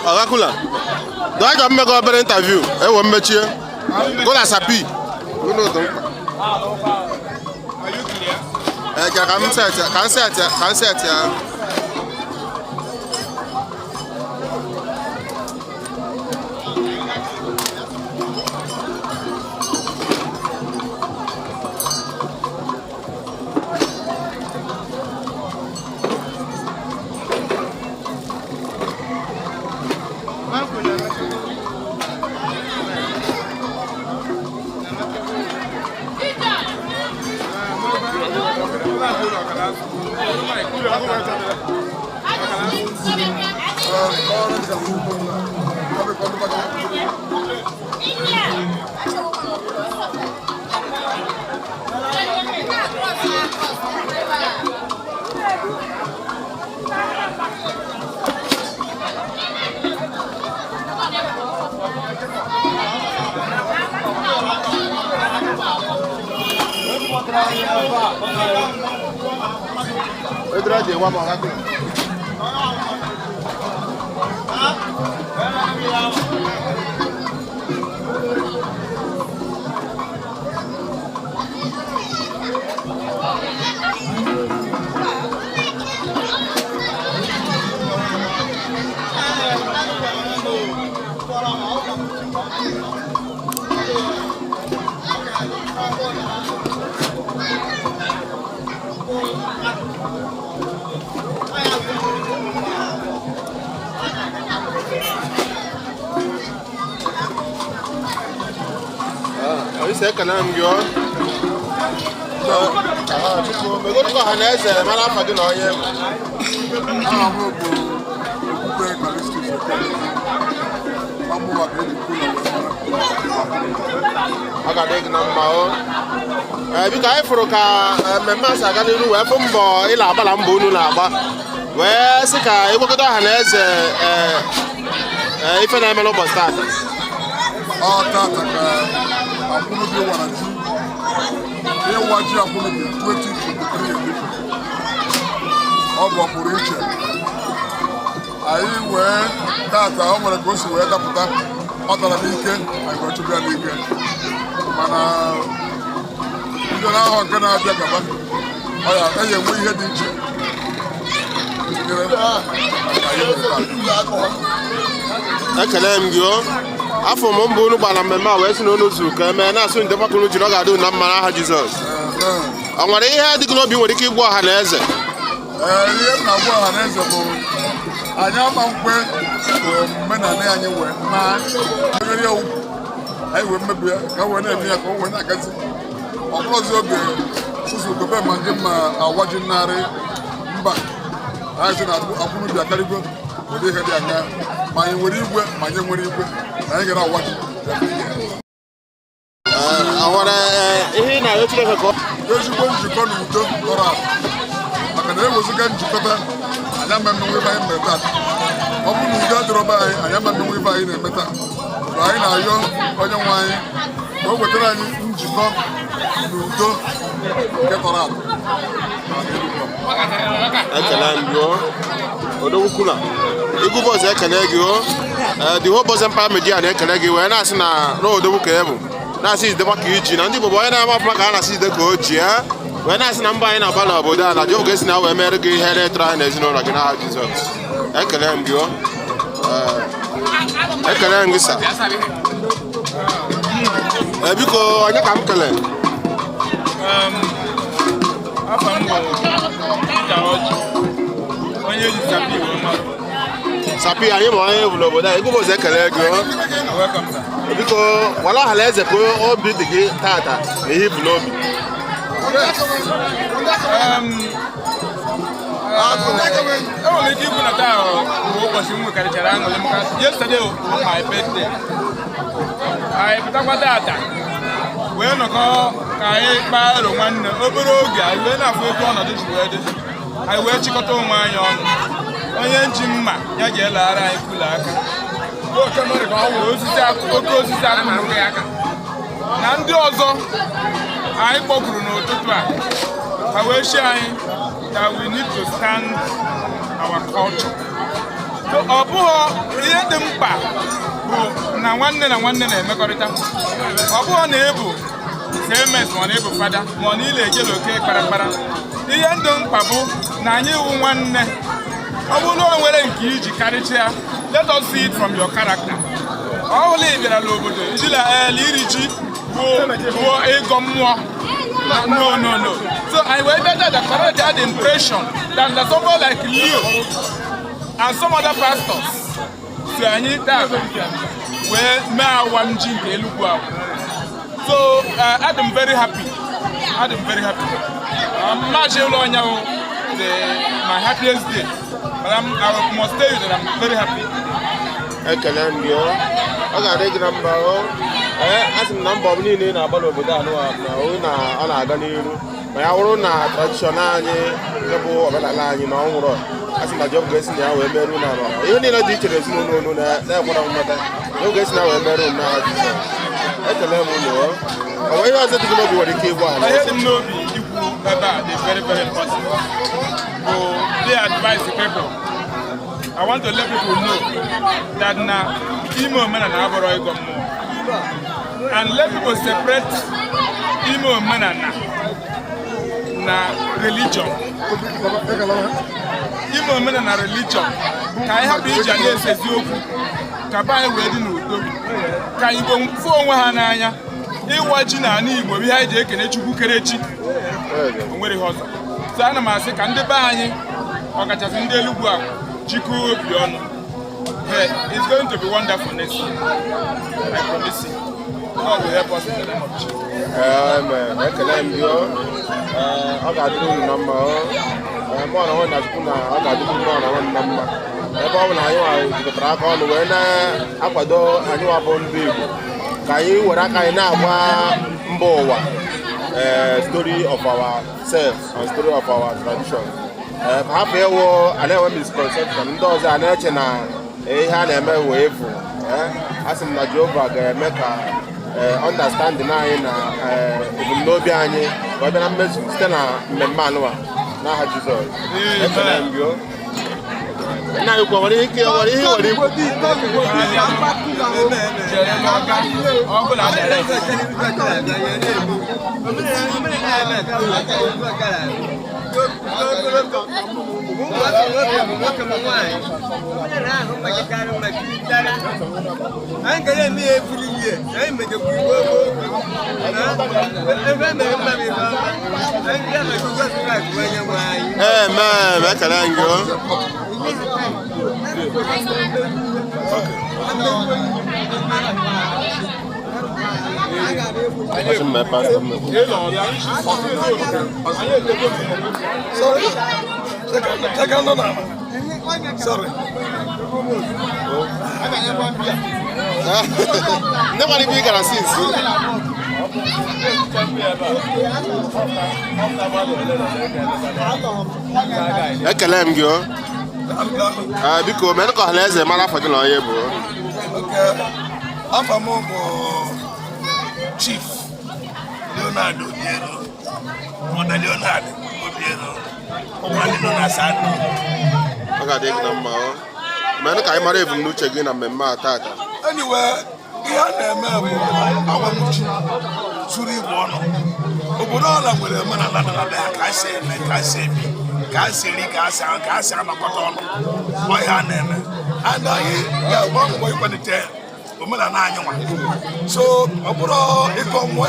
Agakula. Do I come make a better interview? I want to cheer. Go to Sapi. You know them. Are you clear? Can set. ese kalam yo. Megoro ko hanese mara fadu na onye. Aga deg na mma o. Bi ka ifuru ka mmemme asa aga n'iru wee fụ mbọ ịla agbala mbọ unu na-agba. Wee sị ka egwegodo hanese ife na-eme n'ụbọchị taata. Tata ka Akwụnobi wara ji ịwa ji Akwụnobi 2023 edition. Ọ bụ ọpụrụ iche. Anyị wee tata o nwere ka o si wee dapụta ọ dara n'ike anyị wee chụbịa n'ike mana ndị n'ahọ nke na-abịa gaba ọ ya agaghị enwe ihe dị iche ekele m gị afọ m mbụ unu gbara mmemme a wee sị na unu zuru ka emee na-asụ nde maka unu ji na ọ ga-adị na mma n'aha Jizọs. Ọ nwere ihe adịghị n'obi nwere ike igbu ọha na eze? Ihe m na-agwa ọha na eze bụ anyị ama nkwe omenala anyị wee na mmeri ya ukwu anyị wee mmebi ya ka wee na-eme ya ka o wee na-agazi ọ bụrụzi oge susu gobe ma ndị ma awaji nnarị mba anyị sị na Akwụnobi akarịgo ụdị ihe dị aka ma anyị nwere igwe ma anyị nwere igwe na anyị gara awaji ihe ị na-arịọ Chineke ka ezigbo njikọ na udo tọrọ ala maka na eweziga njikọta anyị ama mmenwe ibe anyị mere taa ọ bụrụ na udo adịrọba anyị ama mmenwe ibe anyị na-eme taa anyị na-arịọ onye nwe anyị ka o wetara anyị njikọ na udo nke tọrọ ala. ekele m gị odokwukwu igwu bọọsụ ekele gị the whole bọọsụ mpaghara media na-ekele gị wee na-asị na n'odogwu ka ebu na-asị ide maka iji na ndị Igbo bụ onye na-ama afụma ka a na-asị ide ka o ji wee na-asị na mba anyị na-agba n'obodo a na Jehova ga-esi na wee mere gị ihe na-etụrụ anyị na ezinụlọ gị n'aha Jizọs. Ekele m gị ekele m gị sa biko onye ka m kelee afọ m bụ onye ji sapi anyị ma onye bụ n'obodo anyị gụbọzụ ekele gị biko gwara ọha na eze ka obi dị gị tata na ihe ibu n'obi. enwere ike ikwu na taa bụ ụbọchị m nwekarịchara aṅụrị maka yesterday was my birthday. anyị pụtakwa tata wee nọkọ ka anyị kpaa ero nwanne obere oge anyị wee na-afụ ego ọnọdụ ji wee dị anyị wee chịkọta onwe anyị ọnụ onye ji mma ya ga-eleghara anyị kulu aka oke osisi akụrụ ya aka na ndị ọzọ anyị kpọkwuru n'ụtụtụ a ha wee shi anyị that we need to stand our culture. Ọ bụghị ihe dị mkpa bụ na nwanne na nwanne na-emekọrịta. Ọ bụghị na ịbụ semes ma ọ na-ebu fada ma ọ na ile ejela oke kparakpara. Ihe ndị mkpa bụ na anyị wụ nwanne. Ọ bụrụ na o nwere nke iji karịchịa, let us see it from your character. Ọ bụla ị bịara n'obodo ijila iri ji bụ ịgọ mmụọ. No. So I went there that correct had the impression that someone like Leo and some other pastors so I need that where me one jink so I'm very happy. I'm not sure my happiest day, but I must tell you that I'm very happy. Ekele m gị ọ ga-adị gị na mba asị m na mbọ m niile na-agba n'obodo anụ na ọ na-aga n'iru ma ya wụrụ na tradishọn anyị nke bụ omenala anyị na ọ nwụrụ asị na Jehova ga-esi na ya wee merụ na amara ihe niile dị iche n'ezinụlọ unu na-ekwere mmata Jehova ga-esi na ya wee merụ na Jizọs. Ekele m unu ọ nwere ihe ọzọ dị gị n'obi nwere ike ịgwa ala ihe dị m n'obi ikwu ebe a dị very very important to dey advise the people. I want to let people know that now Imo men and Aboro Ego more. And let people separate Imo men and na religion. Imo men and religion. Ka I have been Jane says you Kaba wedding Udo. Ka Igbo mfu onwe ha n'anya. Ịwa ji na ana Igbo bi ha je ekene Chukwu kerechi. Onwere hoza. So ana m asị ka ndị be anyị ọkachasị ndị Elugwu a Chiku Biono. Hey, it's going to be wonderful next year. I promise you. God will help us in the name of Jesus. Ekele m gị ọ ga-adịrị unu na mma mụ na nwanne Chukwu na ọ ga-adịrị mụ na nwanne na mma ebe ọ bụ na anyị jikọtara aka ọnụ wee na-akwado anyị nwa bụ ndị Igbo ka anyị were aka anyị na-agba mba ụwa story of ourselves and story of our tradition ka hapụ ịwụ a na-enwe misconception ndị ọzọ a na-eche na ihe a na-eme wee efu a sị m na Jehova ga-eme ka understanding anyị na ebumnobi anyị ka ọ bịa na mmezu site na mmemme anụwa n'aha Jizọs. Ekele m gị nna anyị nwere ihe nwere ikwu ekele m gị Sorry. Nobody be gonna see. Ekele m gị biko mee ka ọha eze mara afọ gị na onye bụ. Afọ m bụ Chief Leonard Obiero, Mother Leonard Obiero, ụmụadị nọ na Sando. Ọ ga-adị gị na mma mee ka anyị mara ebumnuche gị na mmemme a taata. Anyway, ihe a na-eme bụ awamuchi zuru igwe ọnụ. Obodo ọla nwere omenala na-abịa ka a si eme, ka a si ebi, ka a si eri, ka a si anọkọta ọnụ. Ọ ihe a na-eme. And anyị ga-agba mbọ ịkwalite omenala anyị nwa. So ọ bụrụ ịgọ mmụọ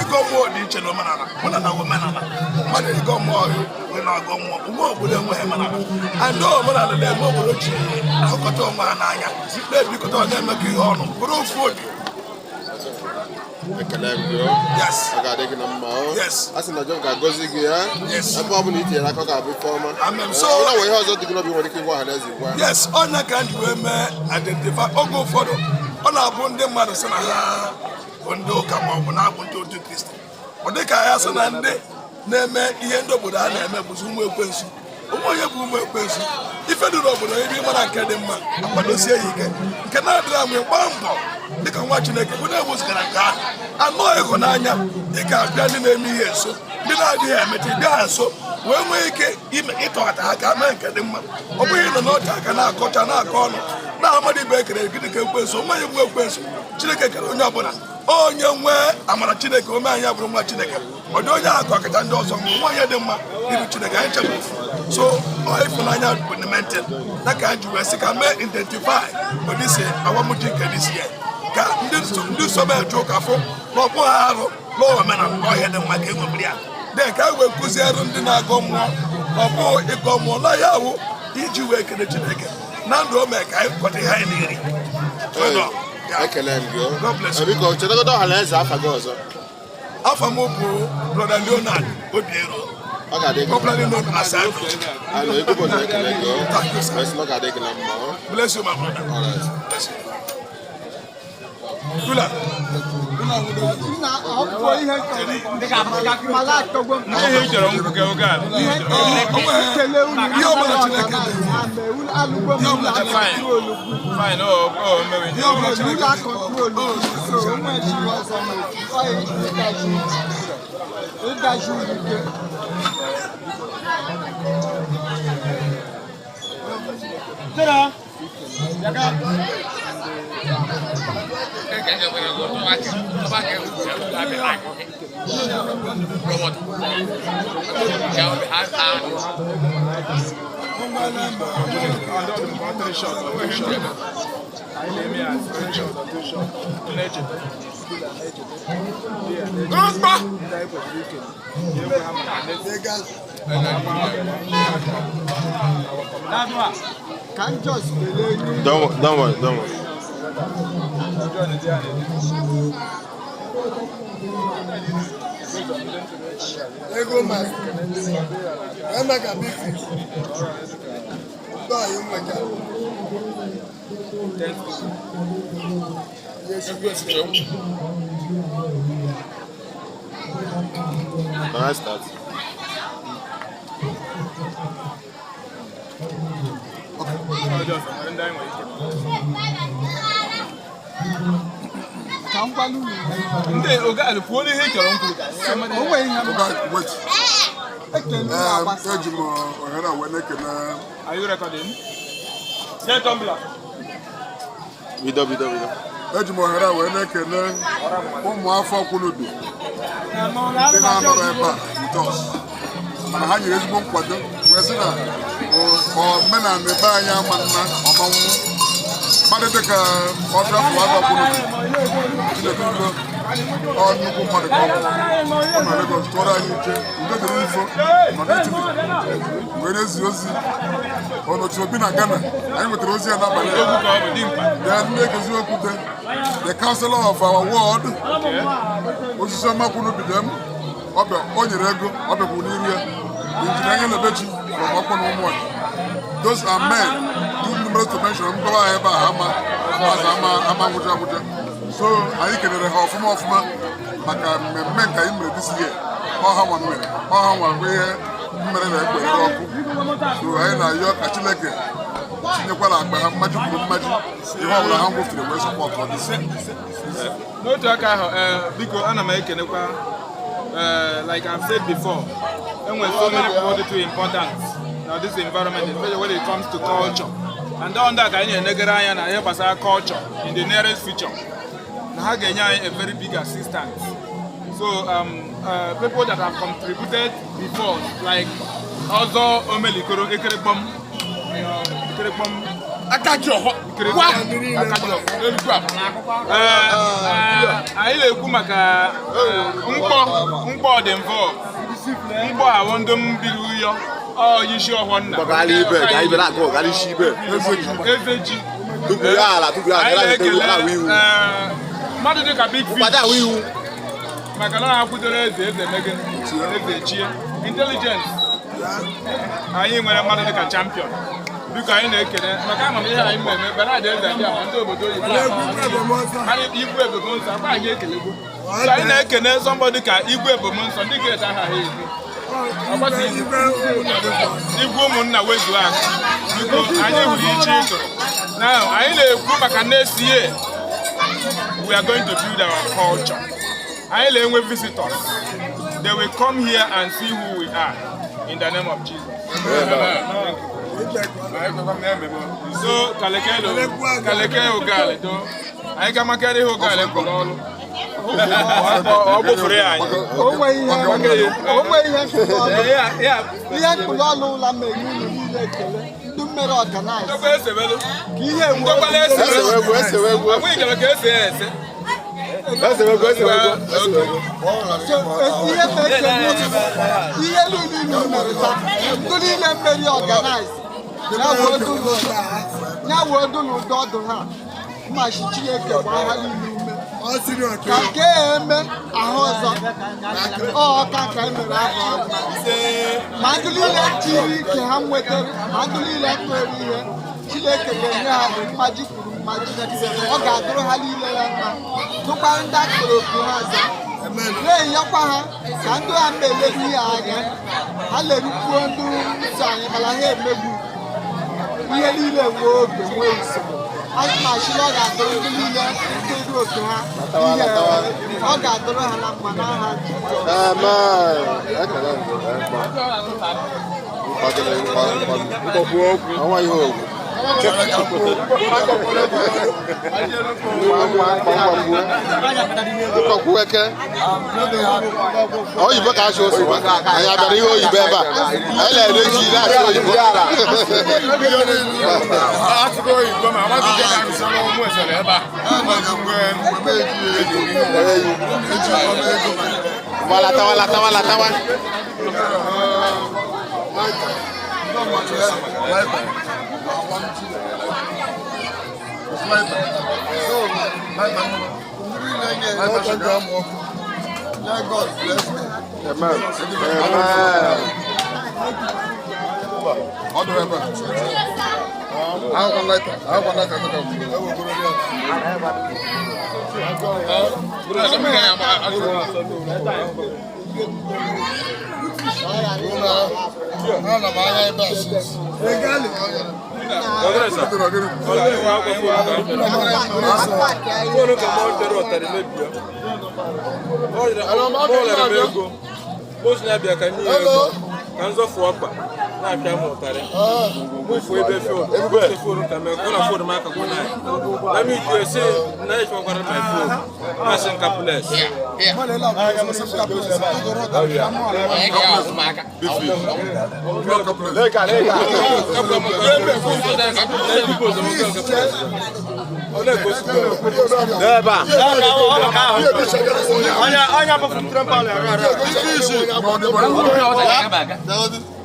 dị iche na omenala mmadụ ịgọ mmụọ nwere na-agọ mmụọ ụmụ obodo enweghị omenala and omenala na-eme obodo ji ahụkọta onwe ha n'anya na-ebikọta ọ na-eme ka ihe ọnụ bụrụ ofu obi. Ekele m gị ọ ga-adị gị na mma a sị na Jehova ga-agọzi gị ya ebe ọ bụla itinyere aka ọ ga-abụ ife ọma ụlọ nwe ihe ọzọ dị gị n'obi nwere ike ịgwa ọha na eze gwa yes ọnya ka ndị wee mee identify oge ụfọdụ ọ na-abụ ndị mmadụ sị na ha bụ ndị ụka ma ọ bụ na-abụ ndị otu Kristi ọ dị ka ya sị na ndị na-eme ihe ndị obodo a na-eme bụzi ụmụ ekwensu ụmụ onye bụ ụmụ ekwensu ife dị n'obodo ebe ịmara nke dị mma akwadosie ya ike nke na-adịghị amụ gbaa mbọ dịka nwa Chineke bụ na-ewezugara nke ahụ anọ ịhụnanya ị ga-abịa ndị na-eme ihe nso ndị na-adịghị emecha ịbịa ha nso wee nwee ike ịtọghata ha ka mee nke dị mma ọ bụghị ịnọ n'ọcha aka na-akọcha na-akọ ọnụ na-amadị ibe ekere gịnị ka ekwensu nwa ya bụ ekwensu Chineke kere onye ọbụla onye nwee amara Chineke ome anyị bụrụ nwa Chineke ọ dị onye akụ ọkacha ndị ọzọ mgbe nwa ya dị mma iru Chineke anyị chebụ so ịfụnanya bụ mentin na ka anyị ji wee sị ka mee identify ụdịsi awamuchi nke dịsi ya ka ndị so mee jụ ụka fụ na ọ bụghị arụ n'ụwa omenala ọhịa dị mma ka e nwebiri ya dị ka e wee kụziere ndị na-agọ mmụọ ọ bụ ịgọ mmụọ na ya wụ iji wee kele Chineke na ndụ o mee ka anyị kweta ihe anyị na-eri. Ekele m gị biko chetegodo ọha na eze afa gị ọzọ. Afa m bụ Brother Leonard Obiero. Ọ ga-adị gị popularly known as Sando. Ekele gị ọ ga-adị gị na mma. Bless you, my brother. Bless you. Kula. Ihe chọrọ mkpuke oge a. Don't worry. Ego man. Emeka big fish. You make it. Yes, you go strong. Nice start. Ndị oge a kwuo ihe ị chọrọ nkwuru eji m ohere a wee na-ekele. Are you recording? Say Tumblr. Bido. Eji m ohere a wee na-ekele ụmụafọ Kwulubi ndị na-anọrọ ebe a Jos, mana ha nyere ezigbo nkwado wee sị na omenala ebe anyị ama nna ọmanwụ mmadụ dịka ọbịafọ Agba Kwulubi Chinedugo nnukwu mmadụ ka ọ na Lagos tụọrọ anyị uche ude dịrị ifo mana Italy wee na-ezi ozi ọnọchi obi na Ghana. Anyị nwetara ozi ya n'abalị ya ndị egozi okwute the counselor of our ward osisi ọma Kwulubi dem ọbịa o nyere ego ọ bịakwuru n'iru ya injinia anya na-ebechi ọkpọ na ụmụ those are men too numerous to mention mkpọrọ ha ebe a ama ngwụcha agwụcha. So anyị kelere ha ọfụma maka mmemme nke anyị mere disi ihe ọha nwa bụ ihe mmere na-ekpere ọkụ. So anyị na-ayọ ka Chineke tinyekwara akpa ha mmaji kwuru mmaji ihe ọbụla ha nwefere wee sọpọtụ ọdịsi. N'otu aka ahụ biko ana m ekenekwa like I've said before, and when so many people too important now this environment, especially when it comes to culture. And on that I need and I help us our culture in the nearest future. Now a very big assistance. So people that have contributed before, like also Omelikoro Ekerebom anyị na-ekwu maka mkpọ dị mvọ mkpọ awọ ndị mbiri ụyọ isi ọhụọ nna eze ji anyị na-ekele mmadụ dịka big fish maka na ha kwutere eze mege eze chie intelligence. Anyị nwere mmadụ dịka champion biko anyị na-ekele maka amamihe anyị mmemme Bernard Eze ndị ama ndị obodo oyibo Igwe Ebomonsọ akpa anyị ekelegbo. So anyị na-ekele somebody ka Igwe Ebomonsọ ndị ga-eta aha ha ezi ọgbasi igwe ụmụnna wezuo aka biko anyị hụrụ iche ịtụrụ. Now anyị na-ekwu maka next year we are going to build our culture. Anyị na-enwe visitors, they will come here and see who we are in the name of Jesus. So kaleke ogale do anyị ga makere ogale kololo ọ bụ fere anyị ihe kololo la menu niile ekele ndị mmere organize ihe ya wodu n'ụdọdụ ha mmachi Chineke gbara niile ume ka nke eme ahụ ọzọ ọka ka e mere ahụ ọzọ ma ndị niile tiri ike ha nwetara ma ndị niile kwere ihe Chineke ga-enye ha mmaji kwuru mmaji ọ ga-adụrụ ha niile ya mma tụkwa ndị akpọrọ okwu ha ọzọ na-enyekwa ha ka ndị ha na-eleru ihe anya ha lerukwuo ndị nsọ anyị mana ha emegbu ihe niile nwee oge nwee usoro anyị machine ọ ga-adụrụ ndị niile ndị otu ha ihe ọ ga-adụrụ ha na mma n'aha oyibo ka asị osi anyị abịara ihe oyibo ebe a anyị na-ere ji na-asị oyibo walatawa God bless me. Amen. Olha,